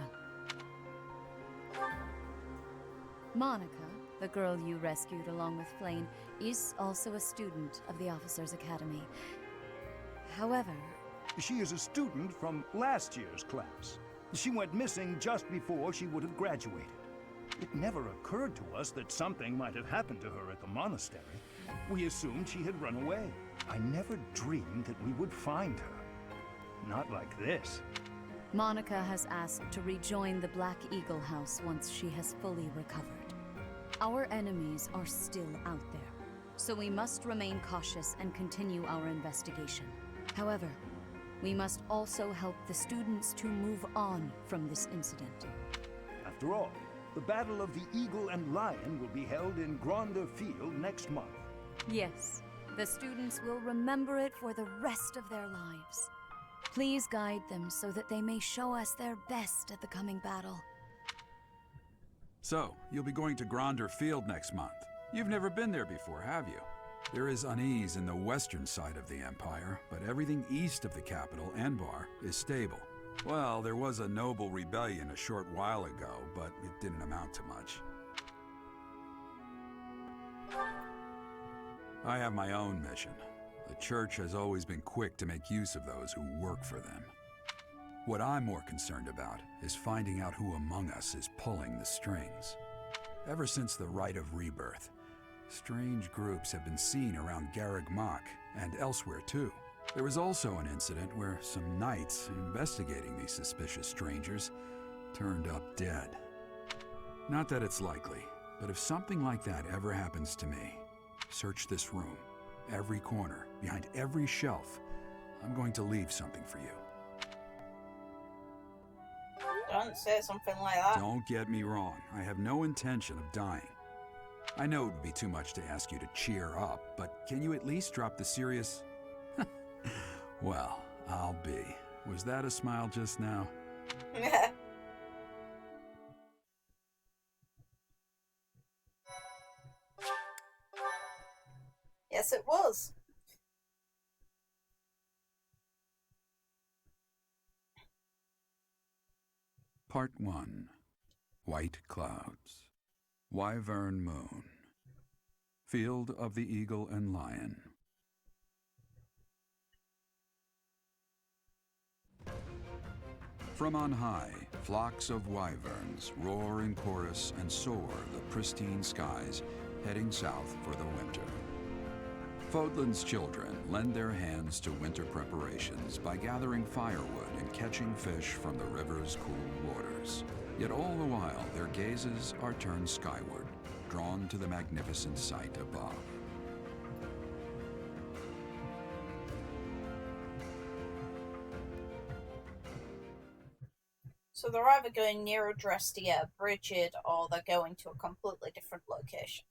Monica, the girl you rescued along with Flame, is also a student of the Officers' Academy. However... She is a student from last year's class. She went missing just before she would have graduated. It never occurred to us that something might have happened to her at the monastery. We assumed she had run away. I never dreamed that we would find her. Not like this. Monica has asked to rejoin the Black Eagle House once she has fully recovered. Our enemies are still out there, so we must remain cautious and continue our investigation. However, we must also help the students to move on from this incident. After all, the Battle of the Eagle and Lion will be held in Gronder Field next month. Yes, the students will remember it for the rest of their lives. Please guide them so that they may show us their best at the coming battle. So, you'll be going to Gronder Field next month. You've never been there before, have you? There is unease in the western side of the Empire, but everything east of the capital, Enbar, is stable. Well, there was a noble rebellion a short while ago, but it didn't amount to much. I have my own mission. The Church has always been quick to make use of those who work for them. What I'm more concerned about is finding out who among us is pulling the strings. Ever since the Rite of Rebirth, strange groups have been seen around Garreg Mach and elsewhere too. There was also an incident where some knights investigating these suspicious strangers turned up dead. Not that it's likely, but if something like that ever happens to me, search this room, every corner, behind every shelf. I'm going to leave something for you. Don't say something like that. Don't get me wrong. I have no intention of dying. I know it would be too much to ask you to cheer up, but can you at least drop the serious... Well, I'll be. Was that a smile just now? Yes, it was. Part 1. White Clouds. Wyvern Moon. Field of the Eagle and Lion. From on high, flocks of wyverns roar in chorus and soar the pristine skies, heading south for the winter. Fodlan's children lend their hands to winter preparations by gathering firewood and catching fish from the river's cool waters. Yet all the while, their gazes are turned skyward, drawn to the magnificent sight above. So they're either going near Adrestia, Bridget, or they're going to a completely different location.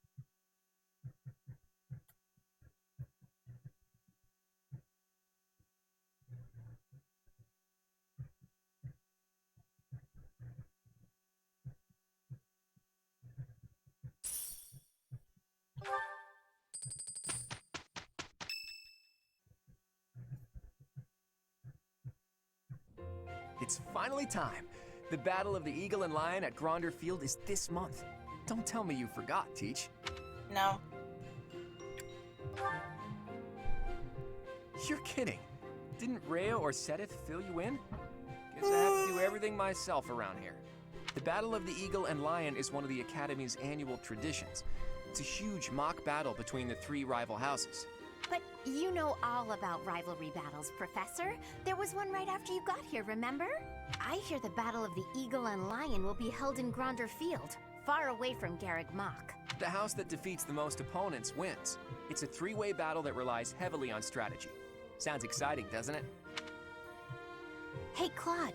It's finally time. The Battle of the Eagle and Lion at Gronder Field is this month. Don't tell me you forgot, Teach. No. You're kidding. Didn't Rhea or Sothis fill you in? Guess I have to do everything myself around here. The Battle of the Eagle and Lion is one of the Academy's annual traditions. It's a huge mock battle between the 3 rival houses. But you know all about rivalry battles, Professor. There was one right after you got here, remember? I hear the Battle of the Eagle and Lion will be held in Gronder Field, far away from Garreg Mach. The house that defeats the most opponents wins. It's a 3-way battle that relies heavily on strategy. Sounds exciting, doesn't it? Hey, Claude,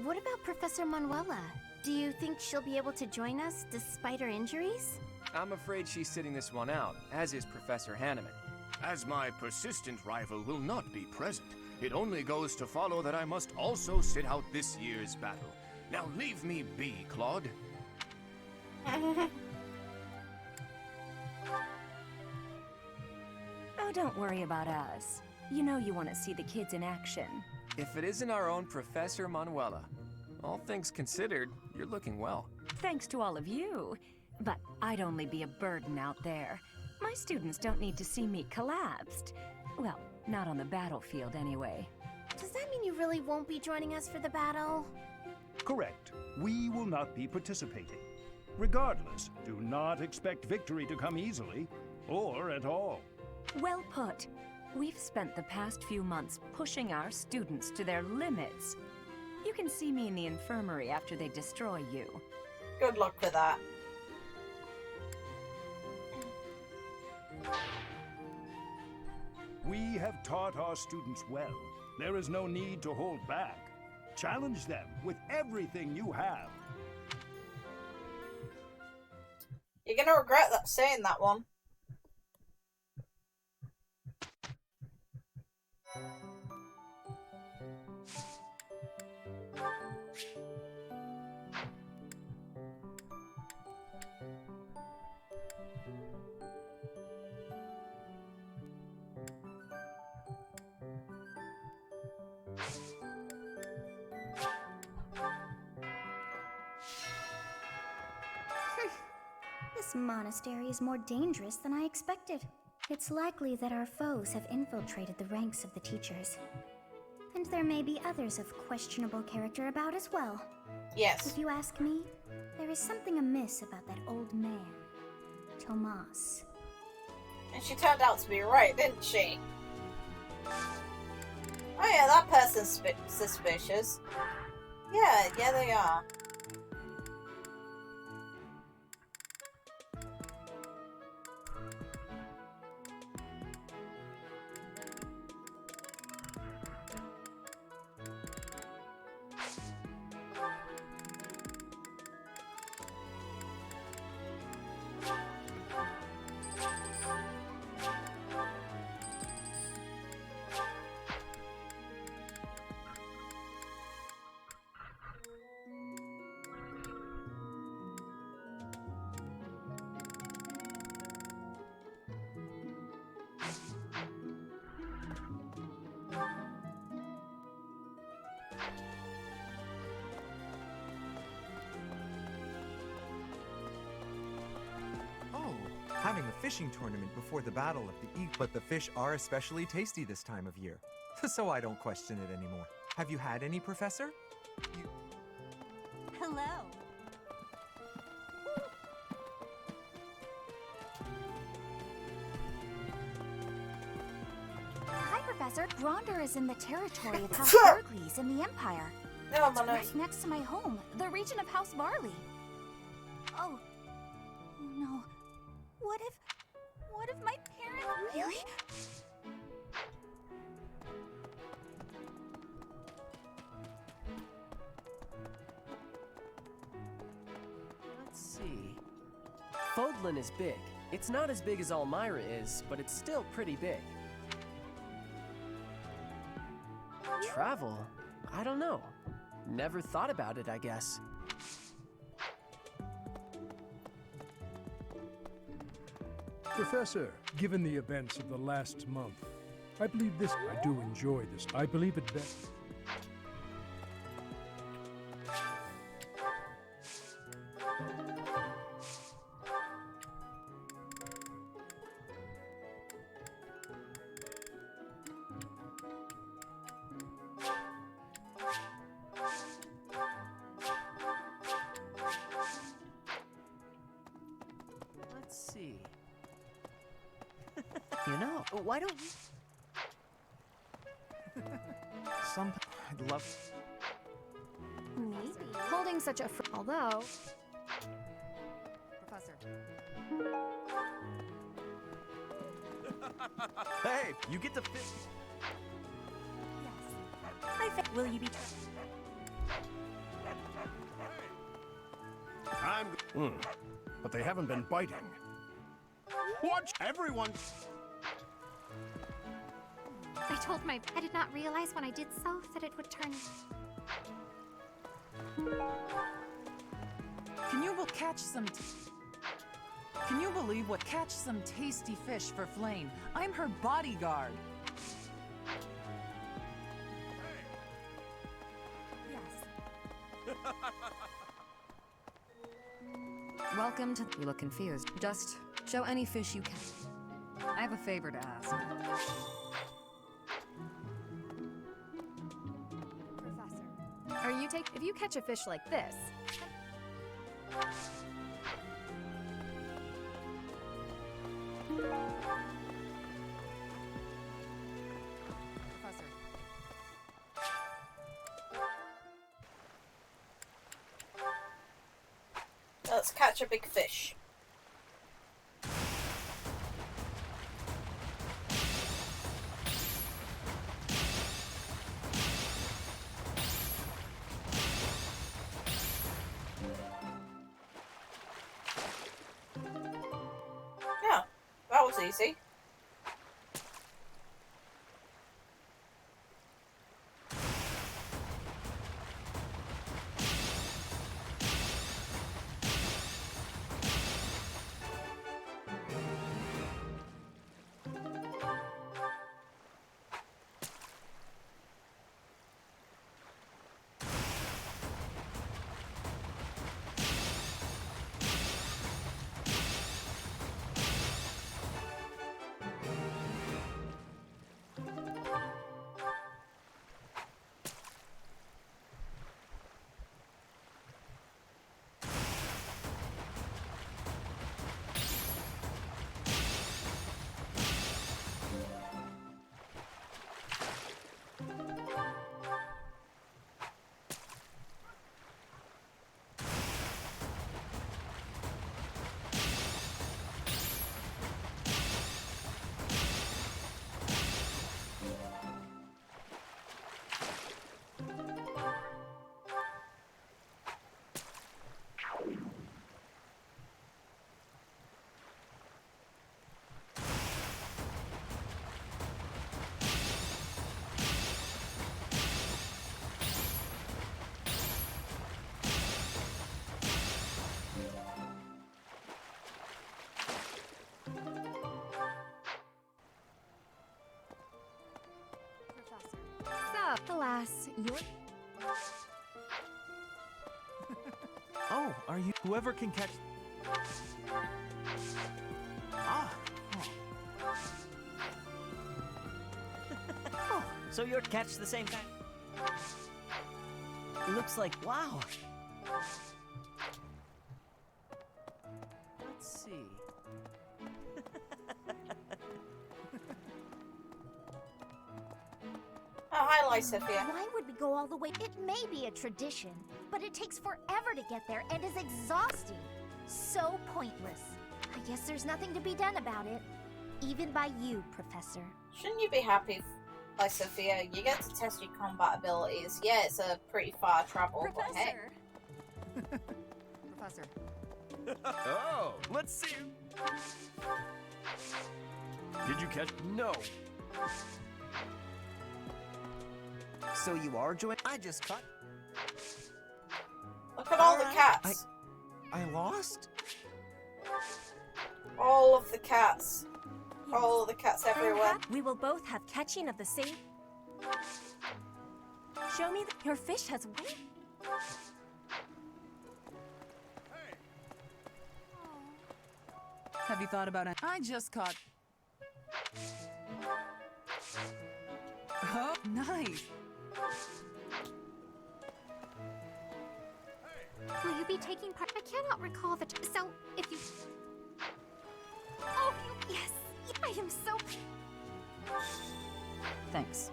what about Professor Manuela? Do you think she'll be able to join us despite her injuries? I'm afraid she's sitting this one out, as is Professor Hanneman. As my persistent rival will not be present, it only goes to follow that I must also sit out this year's battle. Now leave me be, Claude. Oh, don't worry about us. You know you want to see the kids in action. If it isn't our own Professor Manuela, all things considered, you're looking well. Thanks to all of you. But I'd only be a burden out there. My students don't need to see me collapsed. Well, not on the battlefield anyway. Does that mean you really won't be joining us for the battle? Correct. We will not be participating. Regardless, do not expect victory to come easily, or at all. Well put. We've spent the past few months pushing our students to their limits. You can see me in the infirmary after they destroy you. Good luck with that. We have taught our students well. There is no need to hold back. Challenge them with everything you have. You're gonna regret that saying that one. This monastery is more dangerous than I expected. It's likely that our foes have infiltrated the ranks of the teachers. And there may be others of questionable character about as well. Yes. If you ask me, there is something amiss about that old man, Tomas. And she turned out to be right, didn't she? Oh yeah, that person's suspicious. Yeah, they are. Having a fishing tournament before the Battle of the Eagle, but the fish are especially tasty this time of year, so I don't question it anymore. Have you had any, Professor? Hello. Hi, Professor. Gronder is in the territory of House Bergles in the Empire. No, it's right next to my home, the region of House Barley. Oh no. What if my parents... Really? Let's see. Fodlan is big. It's not as big as Elmira is, but it's still pretty big. Travel? I don't know. Never thought about it, I guess. Professor, given the events of the last month, I believe this. I do enjoy this. I believe it best. Why don't you... I'd love... Maybe. Holding such a although... Professor. Hey, you get to fit. Will you be... But they haven't been biting. Watch everyone! I told my... I did not realize when I did so that it would turn... Can you catch some... Can you believe what? Catch some tasty fish for Flame. I'm her bodyguard. Yes. Welcome to... You look confused. Just show any fish you can. I have a favor to ask. Professor. Are you if you catch a fish like this... Professor. Let's catch a big fish. Yeah, that was easy. Alas, you're... Oh, are you... Whoever can catch... Ah! Oh, so you're catch the same kind. Looks like... Wow! Let's see. Oh, hi, Sophia. Why would we go all the way? It may be a tradition, but it takes forever to get there and is exhausting. So pointless. I guess there's nothing to be done about it. Even by you, Professor. Shouldn't you be happy, Sophia? You get to test your combat abilities. Yeah, it's a pretty far travel, but hey. Professor. Oh, let's see. Did you catch? No. So you are joining? I just caught. Look at all the cats. I lost? All of the cats. All of the cats everywhere. We will both have catching of the same. Show me your fish has weight. Have you thought about it? I just caught... Oh, nice. Will you be taking part? I cannot recall the... So, if you... Oh, yes! I am so... Thanks.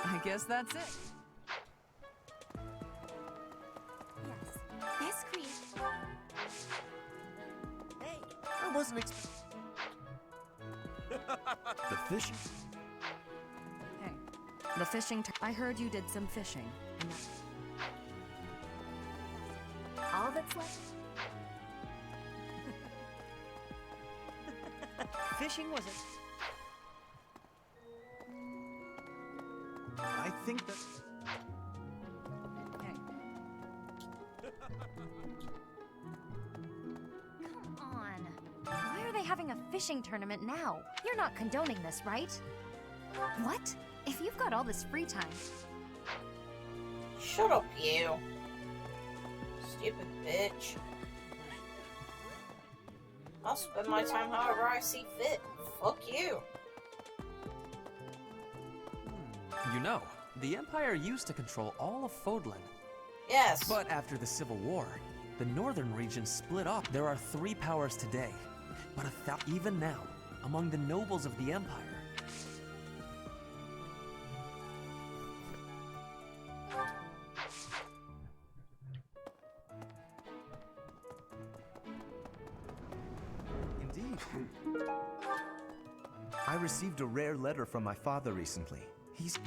I guess that's it. Yes. This creek. Hey, I wasn't The fishing. Hey, the fishing. I heard you did some fishing. All that's left. Fishing was it? I think that... Come on. Why are they having a fishing tournament now? You're not condoning this, right? What? If you've got all this free time. Shut up, you. Stupid bitch. I'll spend my time however I see fit. Fuck you. You know, the Empire used to control all of Fodlan. Yes. But after the Civil War, the northern region split up. There are 3 powers today, but even now, among the nobles of the Empire. Indeed. I received a rare letter from my father recently.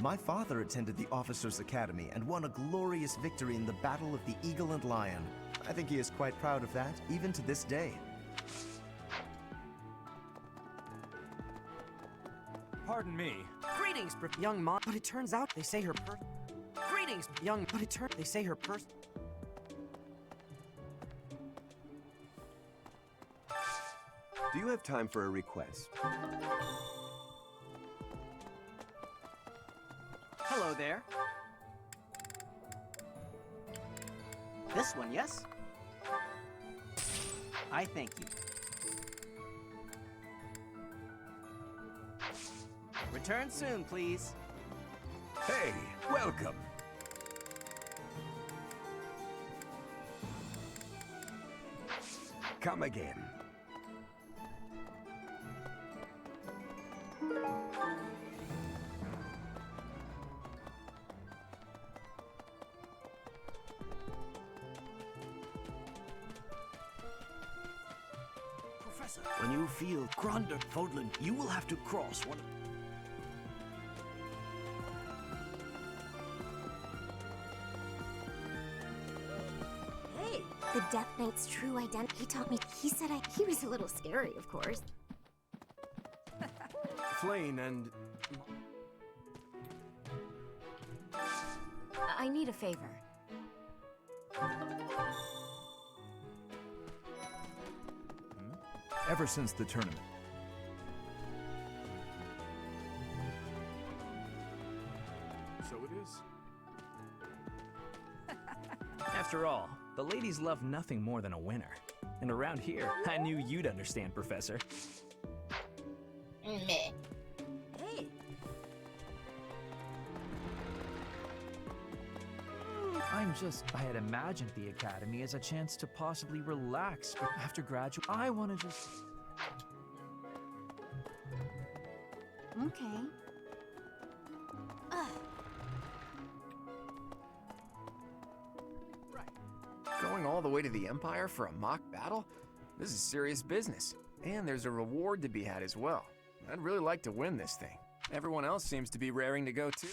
My father attended the Officers' Academy and won a glorious victory in the Battle of the Eagle and Lion. I think he is quite proud of that, even to this day. Pardon me. Greetings, young mom. But it turns out they say her Greetings, young. But they say her Do you have time for a request? Hello there. This one, yes? I thank you. Return soon, please. Hey, welcome. Come again. Professor, when you feel Gronder Fodlan, you will have to cross one. Hey, the Death Knight's true identity. He taught me. He said he was a little scary, of course. Flane and... I need a favor. Ever since the tournament. So it is. After all, the ladies love nothing more than a winner. And around here, I knew you'd understand, Professor. Meh. Hey. I had imagined the academy as a chance to possibly relax, but after graduate, I want to just... Okay. Going all the way to the Empire for a mock battle? This is serious business. And there's a reward to be had as well. I'd really like to win this thing. Everyone else seems to be raring to go too.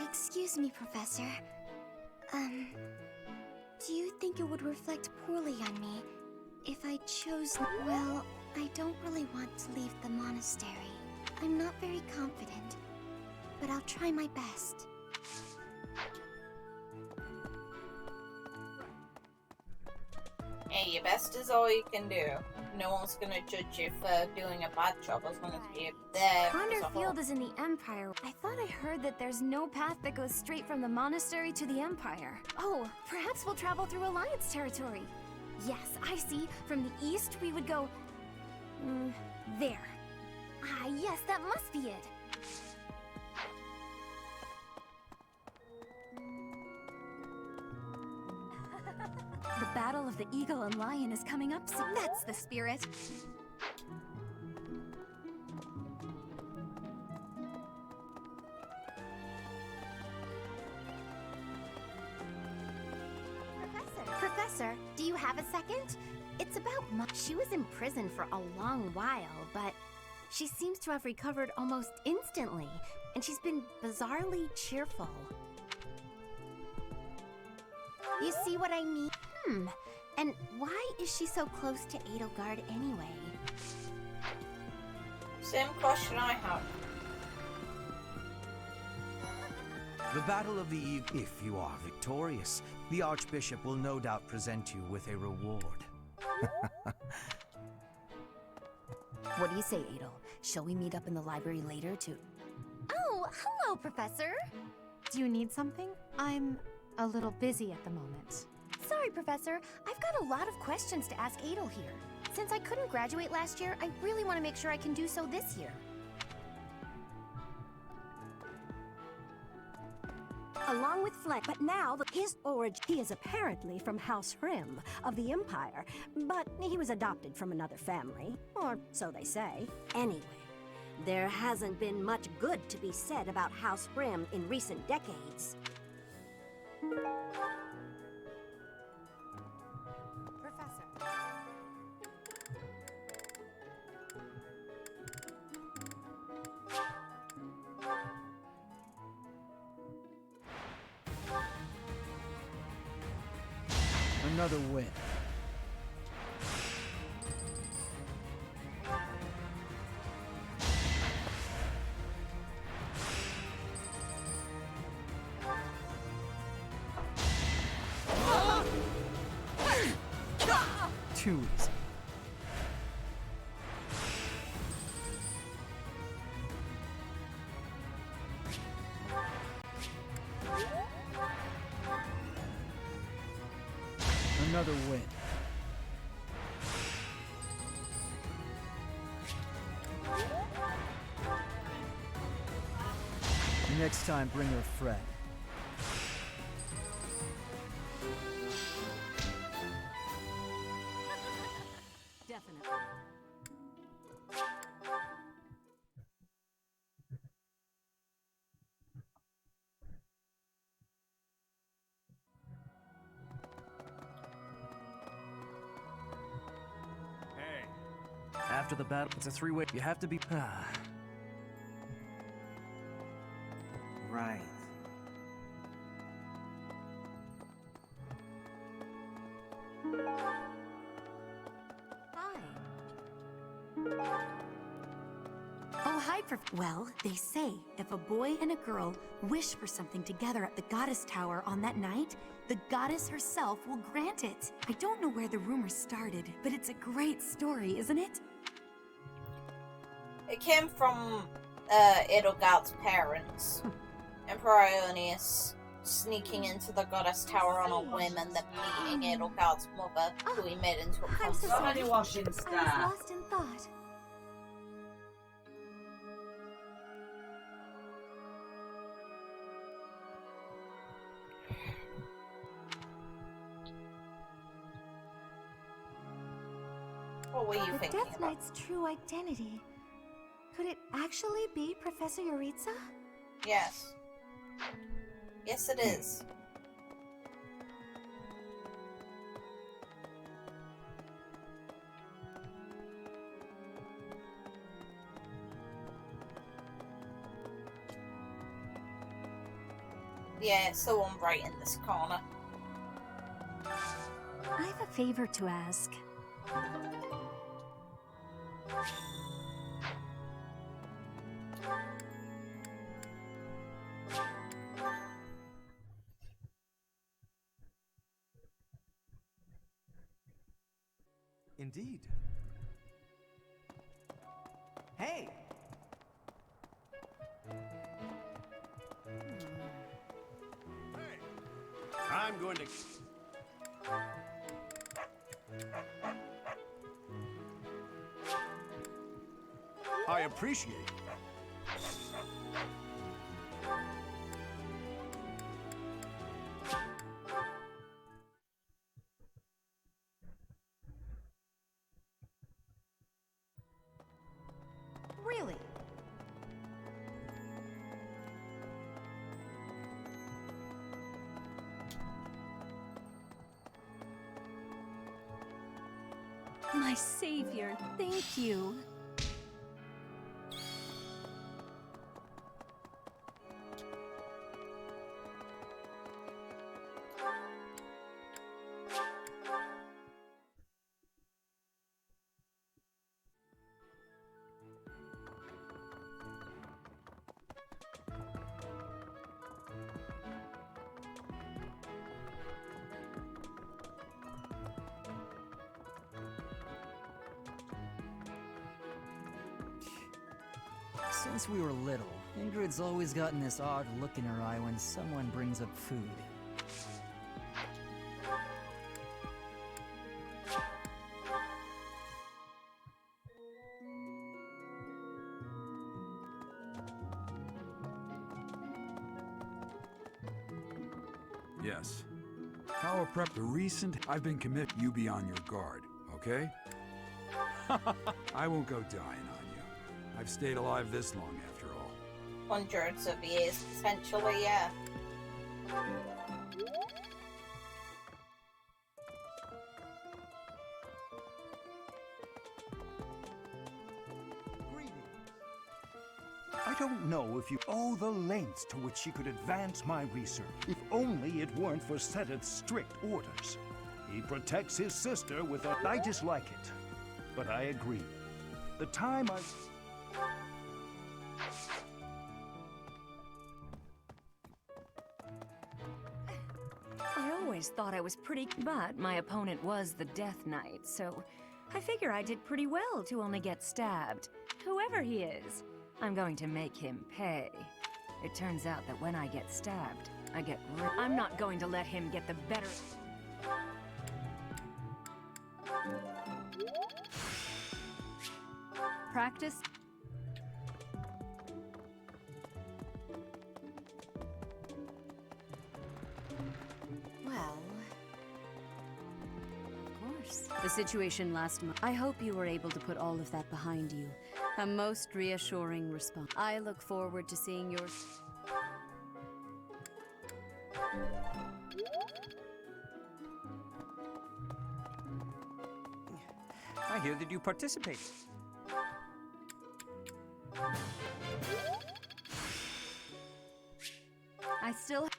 Excuse me, Professor. Do you think it would reflect poorly on me if I chose... Well, I don't really want to leave the monastery. I'm not very confident, but I'll try my best. Hey, your best is all you can do. No one's gonna judge you for doing a bad job as long as you're there. Gronder Field is in the Empire. I thought I heard that there's no path that goes straight from the monastery to the Empire. Oh, perhaps we'll travel through Alliance territory. Yes, I see. From the east, we would go... there. Ah, yes, that must be it. Battle of the Eagle and Lion is coming up soon. That's the spirit. Professor, do you have a second? It's about she was in prison for a long while, but she seems to have recovered almost instantly, and she's been bizarrely cheerful. You see what I mean? And why is she so close to Edelgard anyway? Same question I have. The Battle of the Eve. If you are victorious, the Archbishop will no doubt present you with a reward. What do you say, Adel? Shall we meet up in the library later to... Oh, hello, Professor. Do you need something? I'm a little busy at the moment. Sorry, Professor. I've got a lot of questions to ask Adel here. Since I couldn't graduate last year, I really want to make sure I can do so this year. Along with Fleck, but now his origin, he is apparently from House Hrim of the Empire, but he was adopted from another family, or so they say. Anyway, there hasn't been much good to be said about House Hrim in recent decades. Another win. Too easy. Another win. Next time, bring her a friend. Definitely. After the battle, it's a three-way. You have to be... Right. Oh, hi, Well, they say if a boy and a girl wish for something together at the Goddess Tower on that night, the goddess herself will grant it. I don't know where the rumor started, but it's a great story, isn't it? It came from Edelgard's parents. Emperor Ionius sneaking into the Goddess Tower on a whim and then meeting Edelgard's mother, who he made into a princess. I was lost in thought. What were you The thinking Death about? Knight's true identity. Could it actually be Professor Yuritsa? Yes. Yes, it is. Yeah, it's the one right in this corner. I have a favor to ask. Indeed. Hey! I'm going to... I appreciate it. My savior, thank you. Since we were little, Ingrid's always gotten this odd look in her eye when someone brings up food. Yes. Power prep the recent. I've been committed. You be on your guard, okay? I won't go dying on you. I've stayed alive this long after all. Hundreds of years, potentially, yeah. I don't know if you owe the lengths to which she could advance my research. If only it weren't for Seth's strict orders. He protects his sister with a... I dislike it. But I agree. The time I... I always thought I was pretty, but my opponent was the Death Knight, so I figure I did pretty well to only get stabbed. Whoever he is, I'm going to make him pay. It turns out that when I get stabbed, I get I'm not going to let him get the better... Practice? Well... Of course. The situation last month. I hope you were able to put all of that behind you. A most reassuring response. I look forward to seeing your... I hear that you participated. I still...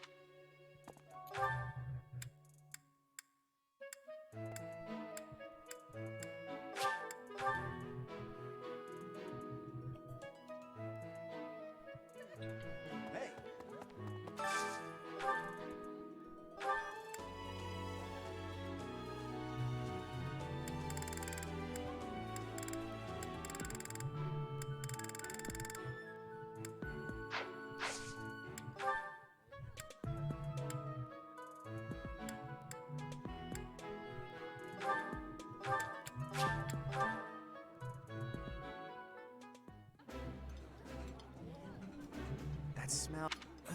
That smell...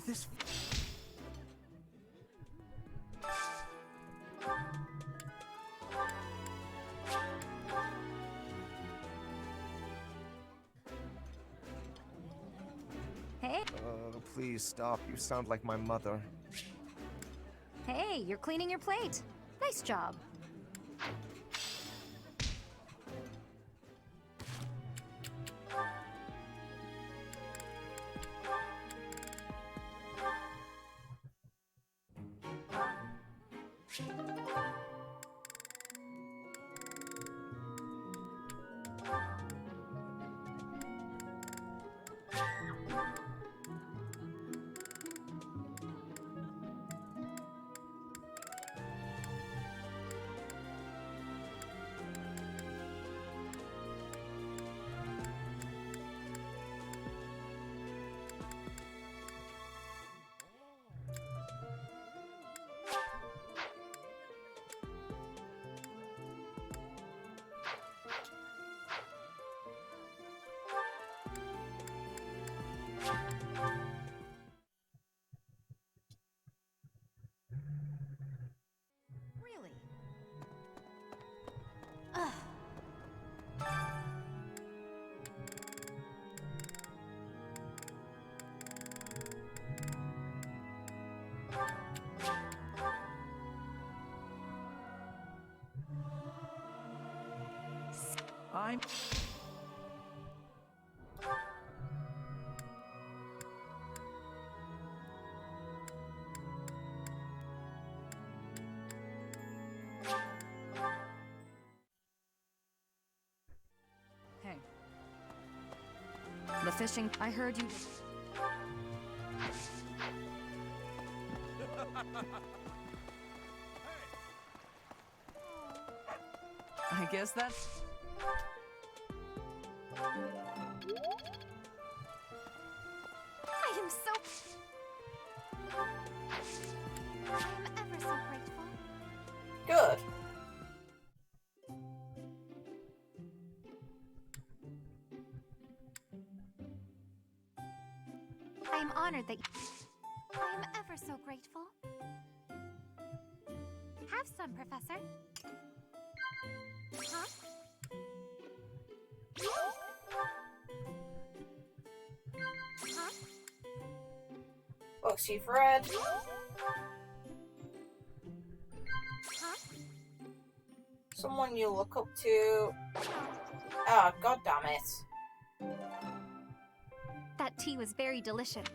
this... Hey. Please stop. You sound like my mother. Hey, you're cleaning your plate. Nice job. Really? I'm... Hey. The fishing... I heard you... I guess that's... I am so... I am ever so grateful. Good. I am honored that I am ever so grateful. Have some, Professor. Huh? Huh? Books you've read. Huh? Someone you look up to. Oh, god damn it. That tea was very delicious.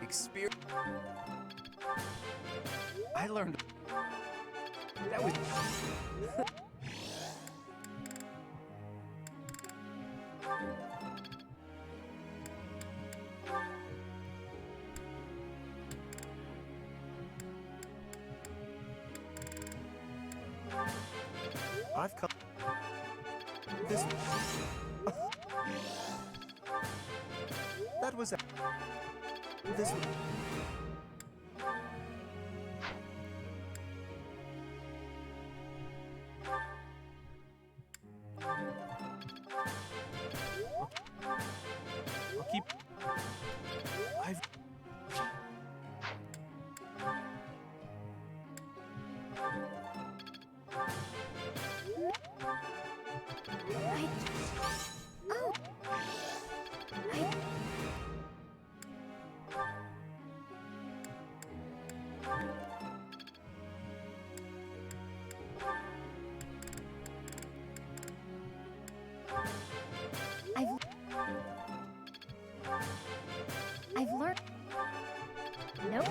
Experience. I learned. That was. I've come. This. That was. This. I'll keep... I've... I've learned. Nope.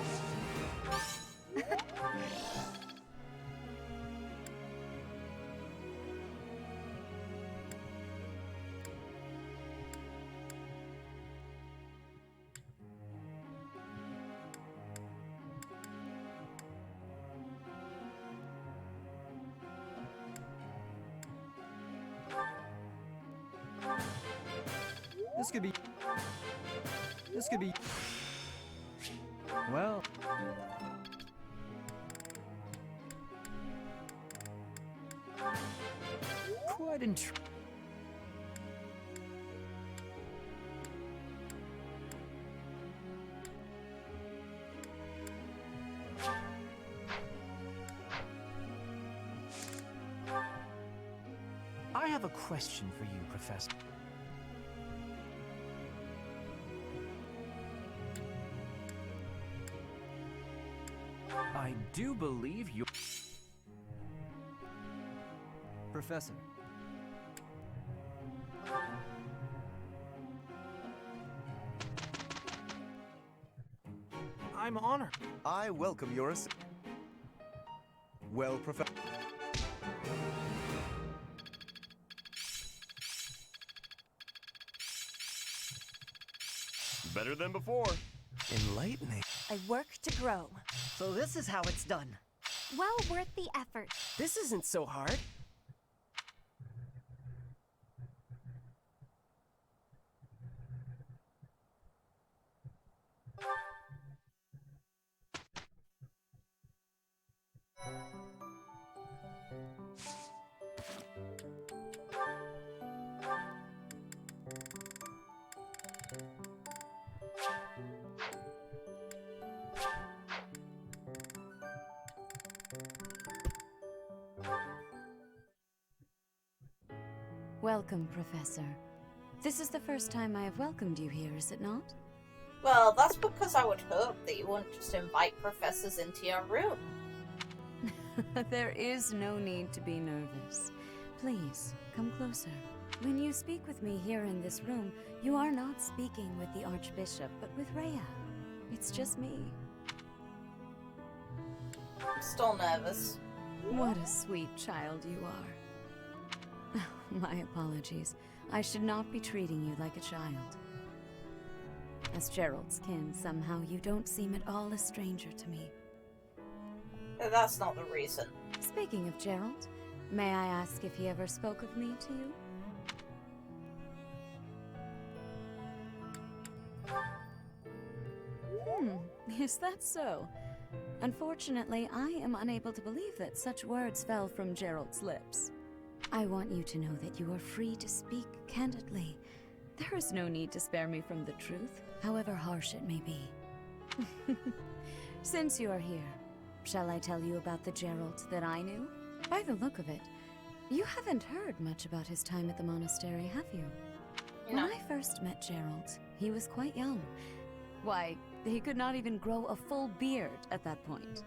This could be... This could be... Well... Quite intriguing. I have a question for you, Professor. I do believe you... Professor. I'm honored. I welcome your well, Professor. Better than before. Enlightening. I work to grow. So this is how it's done. Well worth the effort. This isn't so hard. Welcome, Professor. This is the first time I have welcomed you here, is it not? Well, that's because I would hope that you wouldn't just invite professors into your room. There is no need to be nervous. Please, come closer. When you speak with me here in this room, you are not speaking with the Archbishop, but with Rhea. It's just me. I'm still nervous. What a sweet child you are. My apologies. I should not be treating you like a child. As Gerald's kin, somehow you don't seem at all a stranger to me. That's not the reason. Speaking of Gerald, may I ask if he ever spoke of me to you? Is that so? Unfortunately, I am unable to believe that such words fell from Gerald's lips. I want you to know that you are free to speak candidly. There is no need to spare me from the truth, however harsh it may be. Since you are here, shall I tell you about the Gerald that I knew? By the look of it, you haven't heard much about his time at the monastery, have you? No. When I first met Gerald, he was quite young. Why, he could not even grow a full beard at that point.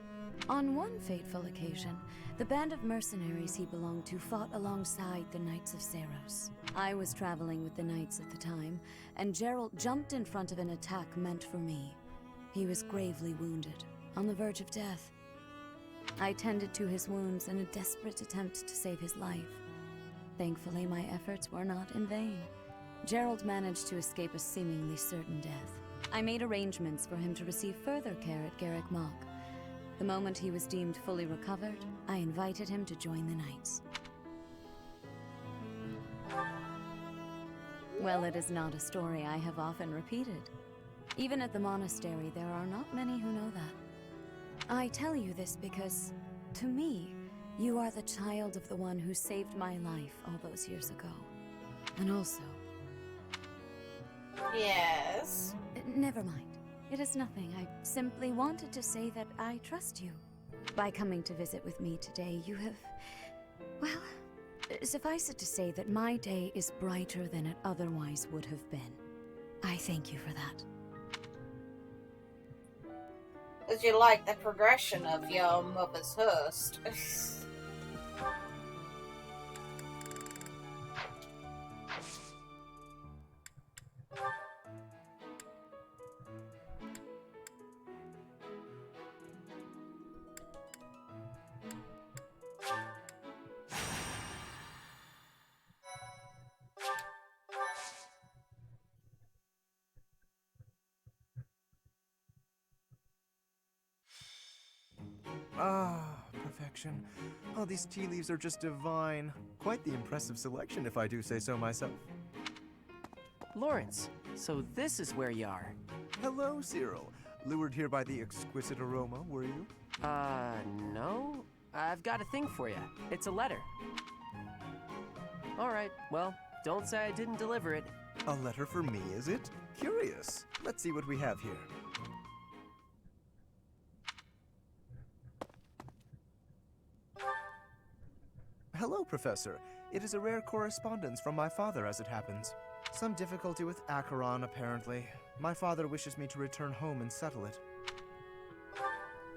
On one fateful occasion, the band of mercenaries he belonged to fought alongside the Knights of Seiros. I was traveling with the Knights at the time, and Gerald jumped in front of an attack meant for me. He was gravely wounded, on the verge of death. I tended to his wounds in a desperate attempt to save his life. Thankfully, my efforts were not in vain. Gerald managed to escape a seemingly certain death. I made arrangements for him to receive further care at Garrick Mach. The moment he was deemed fully recovered, I invited him to join the Knights. Well, it is not a story I have often repeated. Even at the monastery, there are not many who know that. I tell you this because, to me, you are the child of the one who saved my life all those years ago. And also... Yes? Never mind. It is nothing. I simply wanted to say that I trust you. By coming to visit with me today, you have... Well, suffice it to say that my day is brighter than it otherwise would have been. I thank you for that. Did you like the progression of your mother's host? Ah, perfection. Oh, these tea leaves are just divine. Quite the impressive selection, if I do say so myself. Lawrence, so this is where you are. Hello, Cyril. Lured here by the exquisite aroma, were you? No. I've got a thing for you. It's a letter. All right, well, don't say I didn't deliver it. A letter for me, is it? Curious. Let's see what we have here. Hello, Professor. It is a rare correspondence from my father, as it happens. Some difficulty with Acheron, apparently. My father wishes me to return home and settle it.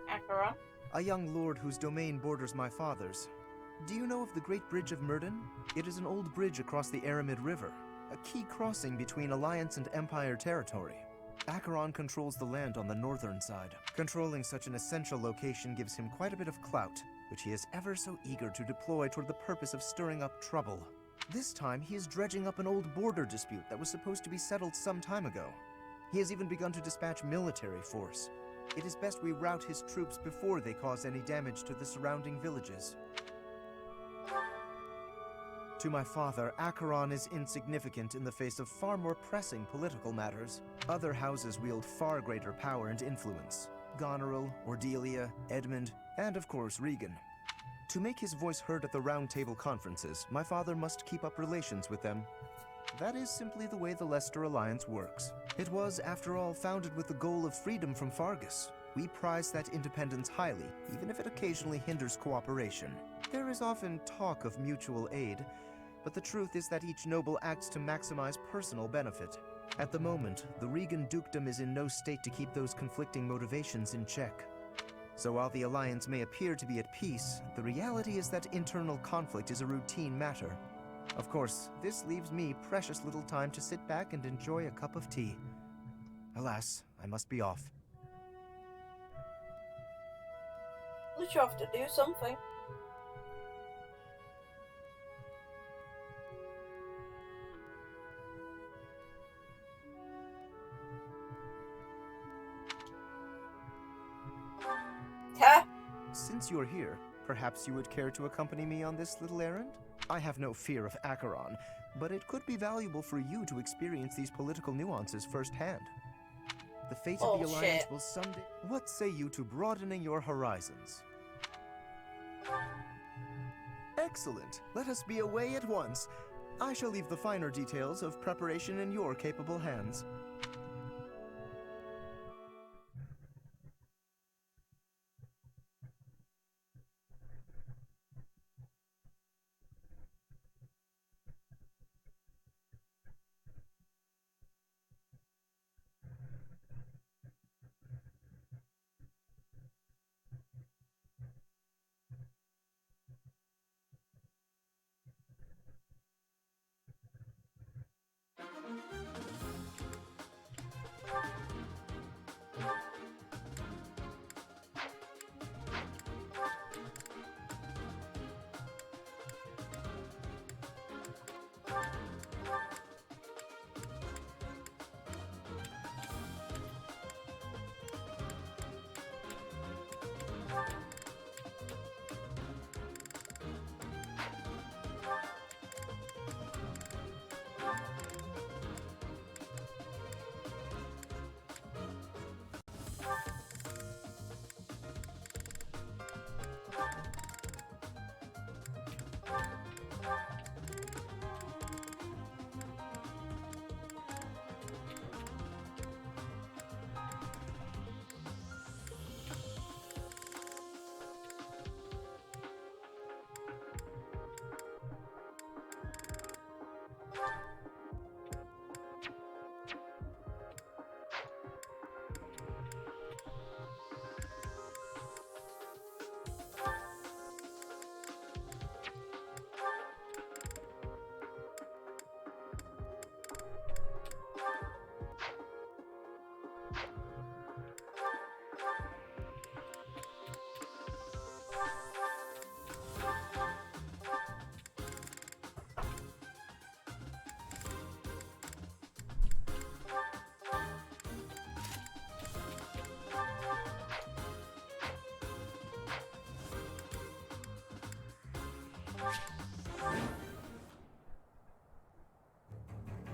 Acheron? A young lord whose domain borders my father's. Do you know of the Great Bridge of Myrden? It is an old bridge across the Aramid River, a key crossing between Alliance and Empire territory. Acheron controls the land on the northern side. Controlling such an essential location gives him quite a bit of clout, which he is ever so eager to deploy toward the purpose of stirring up trouble. This time, he is dredging up an old border dispute that was supposed to be settled some time ago. He has even begun to dispatch military force. It is best we rout his troops before they cause any damage to the surrounding villages. To my father, Acheron is insignificant in the face of far more pressing political matters. Other houses wield far greater power and influence. Goneril, Cordelia, Edmund, and of course Regan. To make his voice heard at the Round Table conferences, my father must keep up relations with them. That is simply the way the Leicester Alliance works. It was, after all, founded with the goal of freedom from Fargus. We prize that independence highly, even if it occasionally hinders cooperation. There is often talk of mutual aid, but the truth is that each noble acts to maximize personal benefit. At the moment, the Regan dukedom is in no state to keep those conflicting motivations in check. So while the Alliance may appear to be at peace, the reality is that internal conflict is a routine matter. Of course, this leaves me precious little time to sit back and enjoy a cup of tea. Alas, I must be off. At least you have to do something. Huh? Since you're here, perhaps you would care to accompany me on this little errand? I have no fear of Acheron, but it could be valuable for you to experience these political nuances firsthand. The fate of the Alliance will someday... What say you to broadening your horizons? Excellent. Let us be away at once. I shall leave the finer details of preparation in your capable hands.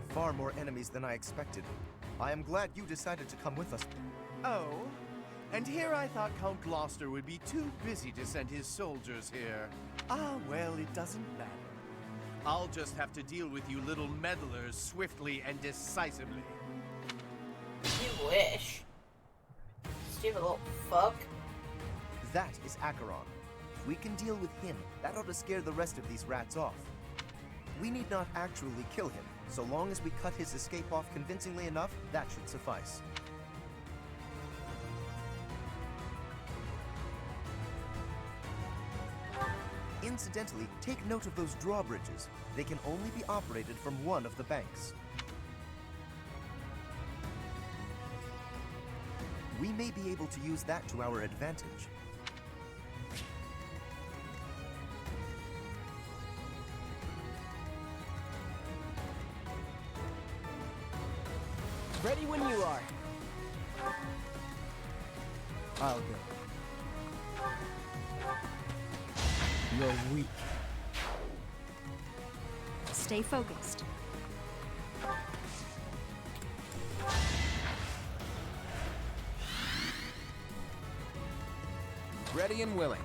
Far more enemies than I expected. I am glad you decided to come with us. Oh, and here I thought Count Gloucester would be too busy to send his soldiers here. Ah, well, it doesn't matter. I'll just have to deal with you little meddlers swiftly and decisively. You wish. Stupid little fuck. That is Acheron. If we can deal with him, that ought to scare the rest of these rats off. We need not actually kill him. So long as we cut his escape off convincingly enough, that should suffice. Incidentally, take note of those drawbridges. They can only be operated from one of the banks. We may be able to use that to our advantage. Ready when you are. I'll go. You're weak. Stay focused. Ready and willing.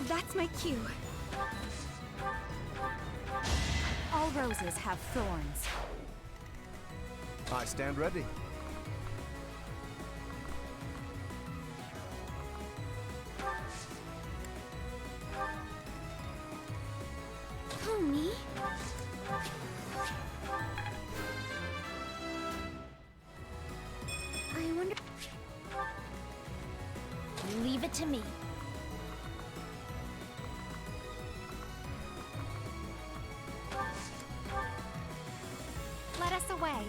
That's my cue. All roses have thorns. I stand ready. Homie? I wonder... Leave it to me. Let us away.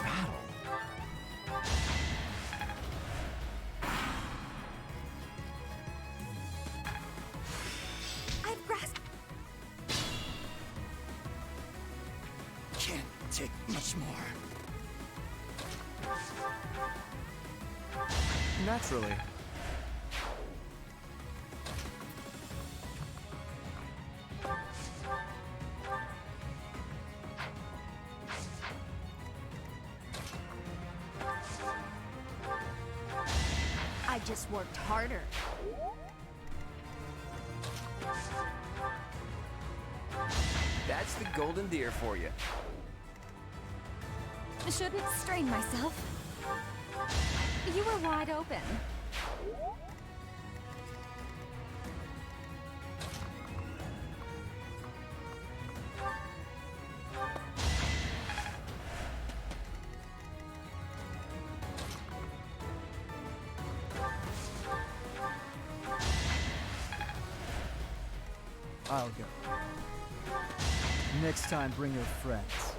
Battle. I've grasped. Can't take much more. Naturally. I just worked harder. That's the golden deer for you. Shouldn't strain myself. You were wide open. I'll go. Next time, bring your friends.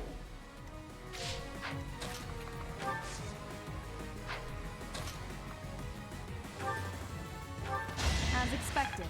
As expected.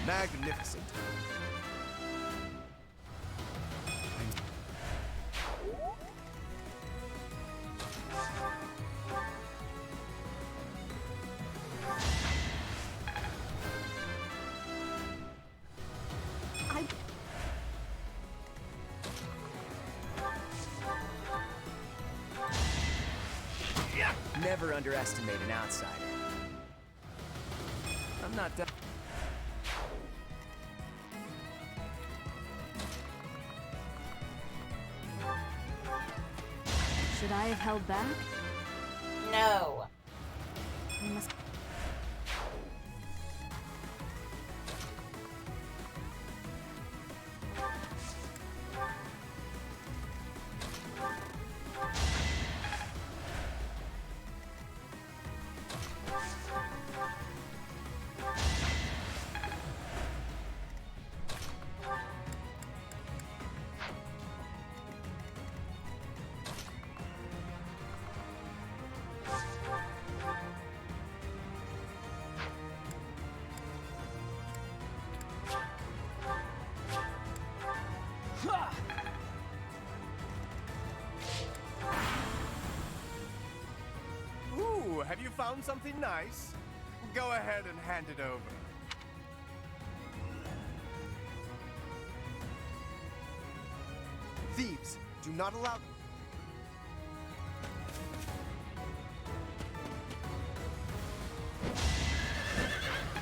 Magnificent. Never underestimate an outsider. I'm not done. Should I have held back? No. I must... Ooh, have you found something nice? Go ahead and hand it over. Thieves, do not allow...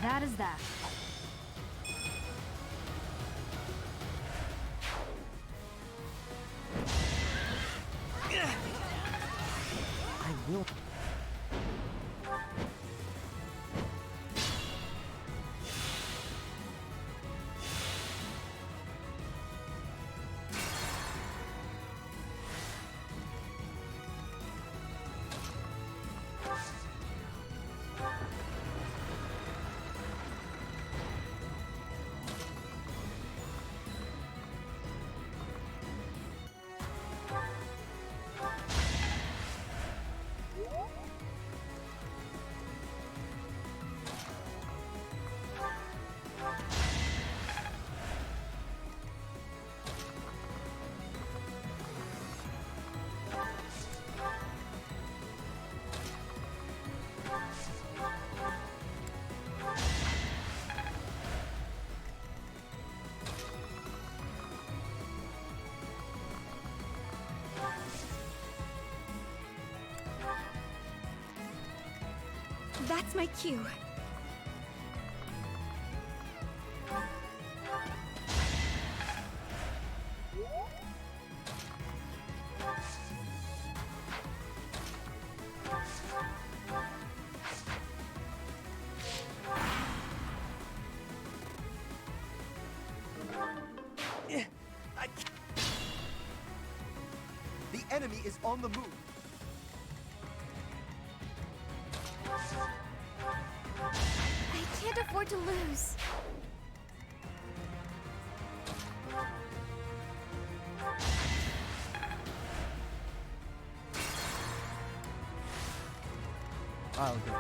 That is that. I will. That's my cue. The enemy is on the move. I can't afford to lose. I'll go.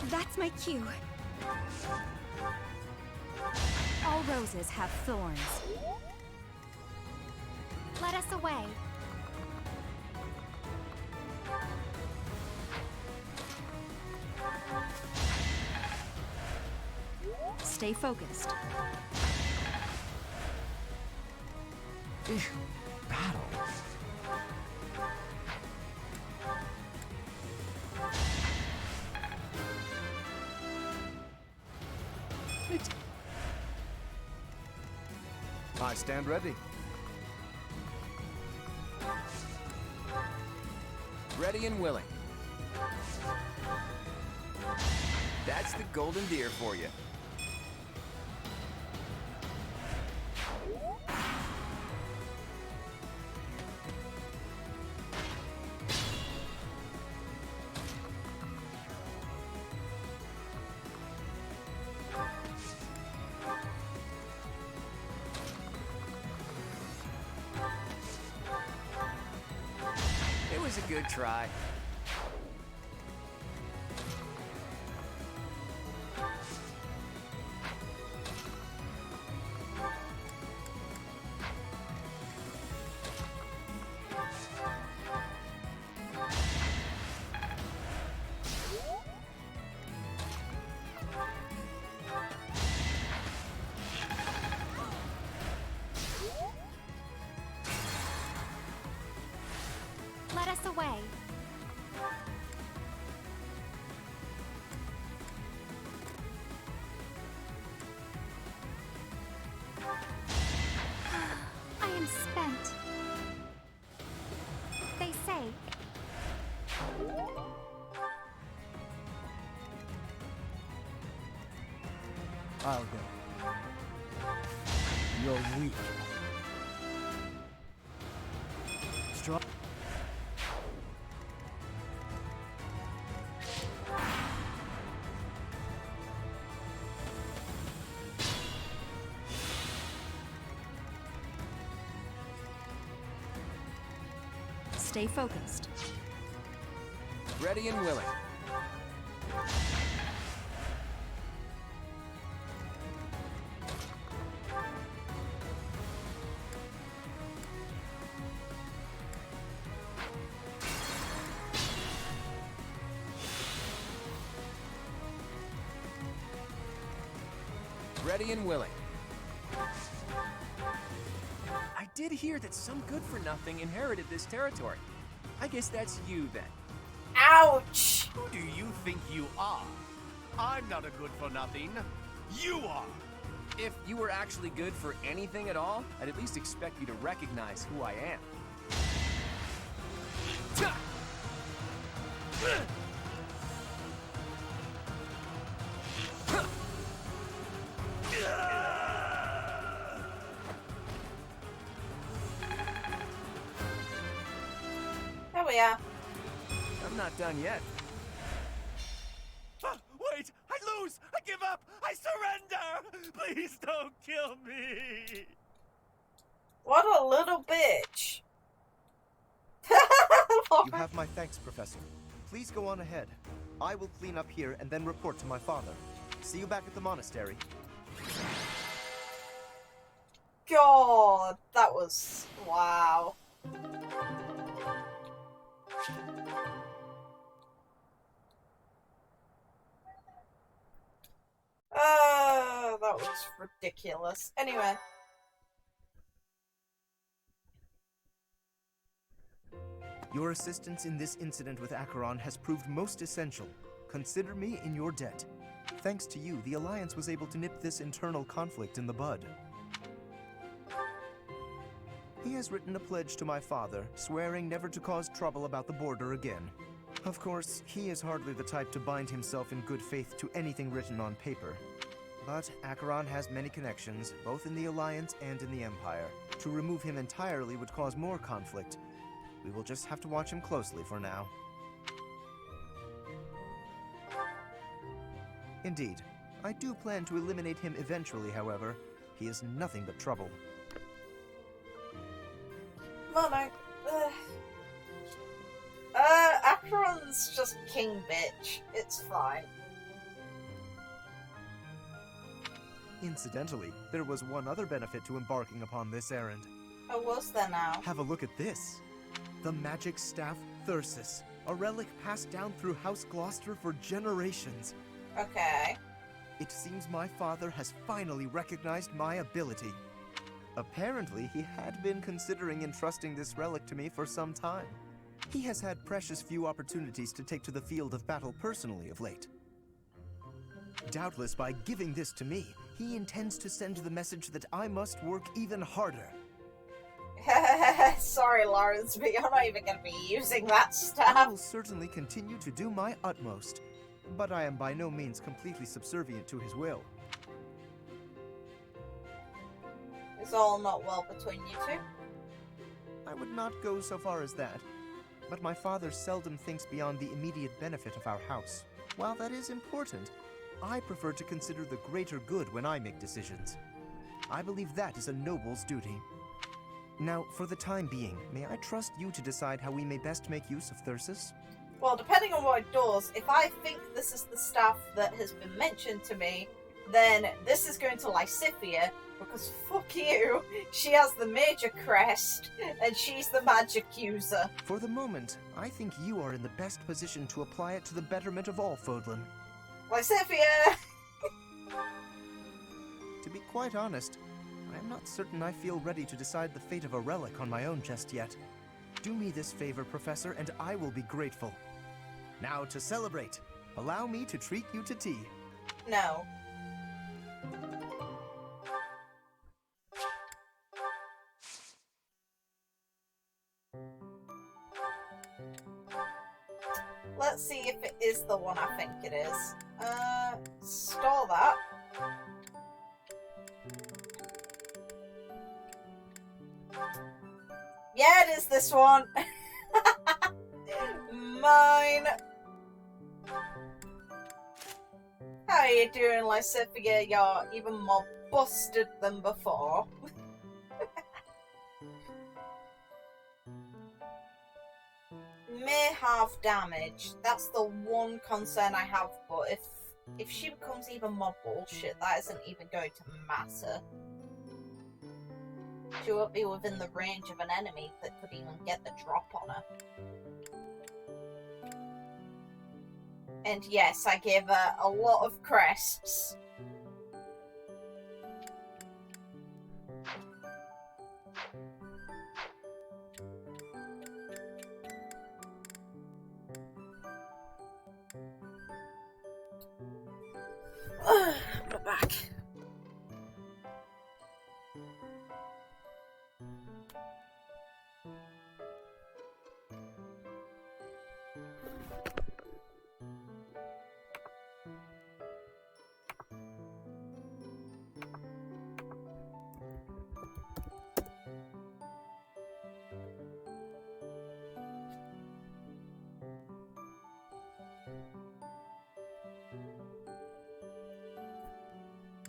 That's my cue. All roses have thorns. Let us away. Stay focused. Battle. I stand ready. Ready and willing. That's the golden deer for you. It was a good try. Let us away. I am spent. They say. I'll go. You're weak. Strong. Stay focused. Ready and willing. Ready and willing. I did hear that some good-for-nothing inherited this territory. I guess that's you, then. Ouch! Who do you think you are? I'm not a good-for-nothing. You are! If you were actually good for anything at all, I'd at least expect you to recognize who I am. There we are. I'm not done yet. Wait! I lose! I give up! I surrender! Please don't kill me! What a little bitch. You have my thanks, Professor. Please go on ahead. I will clean up here and then report to my father. See you back at the monastery. God, that was... wow. That was ridiculous. Anyway. Your assistance in this incident with Acheron has proved most essential. Consider me in your debt. Thanks to you, the Alliance was able to nip this internal conflict in the bud. He has written a pledge to my father, swearing never to cause trouble about the border again. Of course, he is hardly the type to bind himself in good faith to anything written on paper. But Acheron has many connections, both in the Alliance and in the Empire. To remove him entirely would cause more conflict. We will just have to watch him closely for now. Indeed. I do plan to eliminate him eventually, however. He is nothing but trouble. Well, Acheron's just king bitch. It's fine. Incidentally, there was one other benefit to embarking upon this errand. Oh, was there now? Have a look at this. The magic staff Thyrsis, a relic passed down through House Gloucester for generations. Okay. It seems my father has finally recognized my ability. Apparently, he had been considering entrusting this relic to me for some time. He has had precious few opportunities to take to the field of battle personally of late. Doubtless, by giving this to me, he intends to send the message that I must work even harder. Sorry, Lawrence, but you're not even going to be using that stuff. I will certainly continue to do my utmost, but I am by no means completely subservient to his will. It's all not well between you two? I would not go so far as that, but my father seldom thinks beyond the immediate benefit of our house. While that is important, I prefer to consider the greater good when I make decisions. I believe that is a noble's duty. Now, for the time being, may I trust you to decide how we may best make use of Thyrsis? Well, depending on what it does, if I think this is the stuff that has been mentioned to me, then this is going to Lysithea, because fuck you, she has the major crest, and she's the magic user. For the moment, I think you are in the best position to apply it to the betterment of all Fodlan. Lysithea! To be quite honest, I am not certain I feel ready to decide the fate of a relic on my own just yet. Do me this favor, Professor, and I will be grateful. Now, to celebrate, allow me to treat you to tea. No. Let's see if it is the one I think it is. Store that. Yeah, it is this one. Mine. How are you doing, Lysithea? You're even more busted than before. May have damage. That's the one concern I have, but if she becomes even more bullshit, that isn't even going to matter. She won't be within the range of an enemy that could even get the drop on her. And yes, I gave her a lot of cresps. We're back.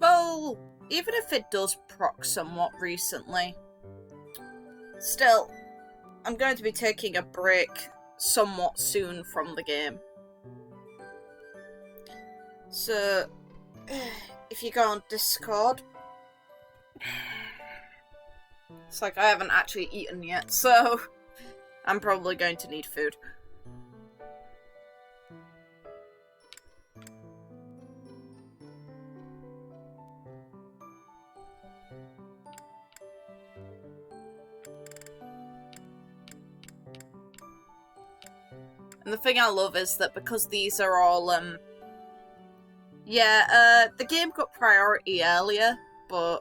Well, even if it does proc somewhat recently, still, I'm going to be taking a break somewhat soon from the game. So, if you go on Discord, it's like I haven't actually eaten yet, so I'm probably going to need food. And the thing I love is that because these are all, the game got priority earlier, but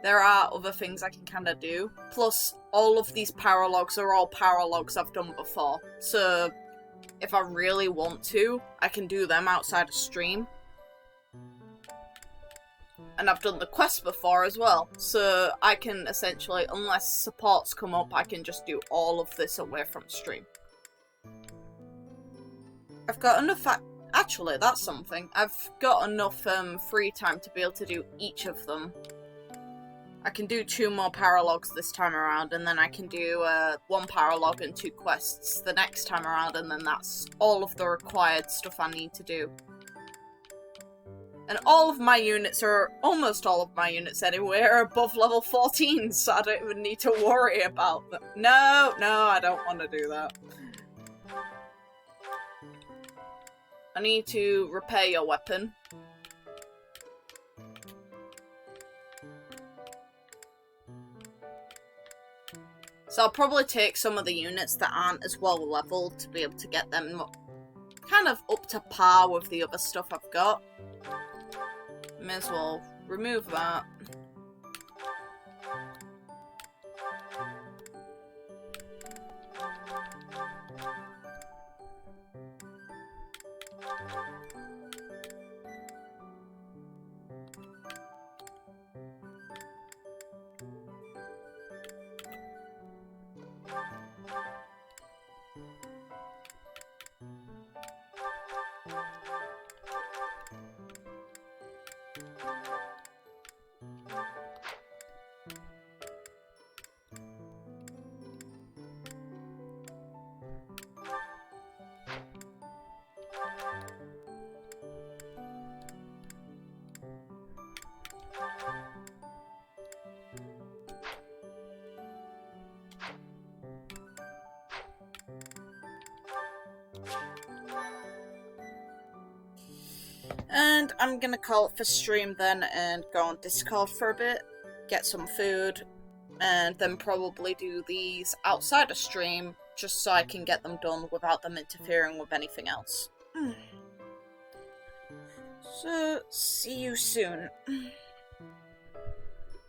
there are other things I can kind of do. Plus, all of these power logs are all power logs I've done before. So, if I really want to, I can do them outside of stream. And I've done the quest before as well. So, I can essentially, unless supports come up, I can just do all of this away from stream. I've got enough... Actually, that's something. I've got enough free time to be able to do each of them. I can do 2 more paralogs this time around, and then I can do 1 paralog and 2 quests the next time around, and then that's all of the required stuff I need to do. And all of my units are, almost all of my units anyway, are above level 14, so I don't even need to worry about them. No, I don't want to do that. I need to repair your weapon. So I'll probably take some of the units that aren't as well leveled to be able to get them kind of up to par with the other stuff I've got. May as well remove that. And I'm gonna call it for stream then and go on Discord for a bit, get some food, and then probably do these outside of stream just so I can get them done without them interfering with anything else. So, see you soon.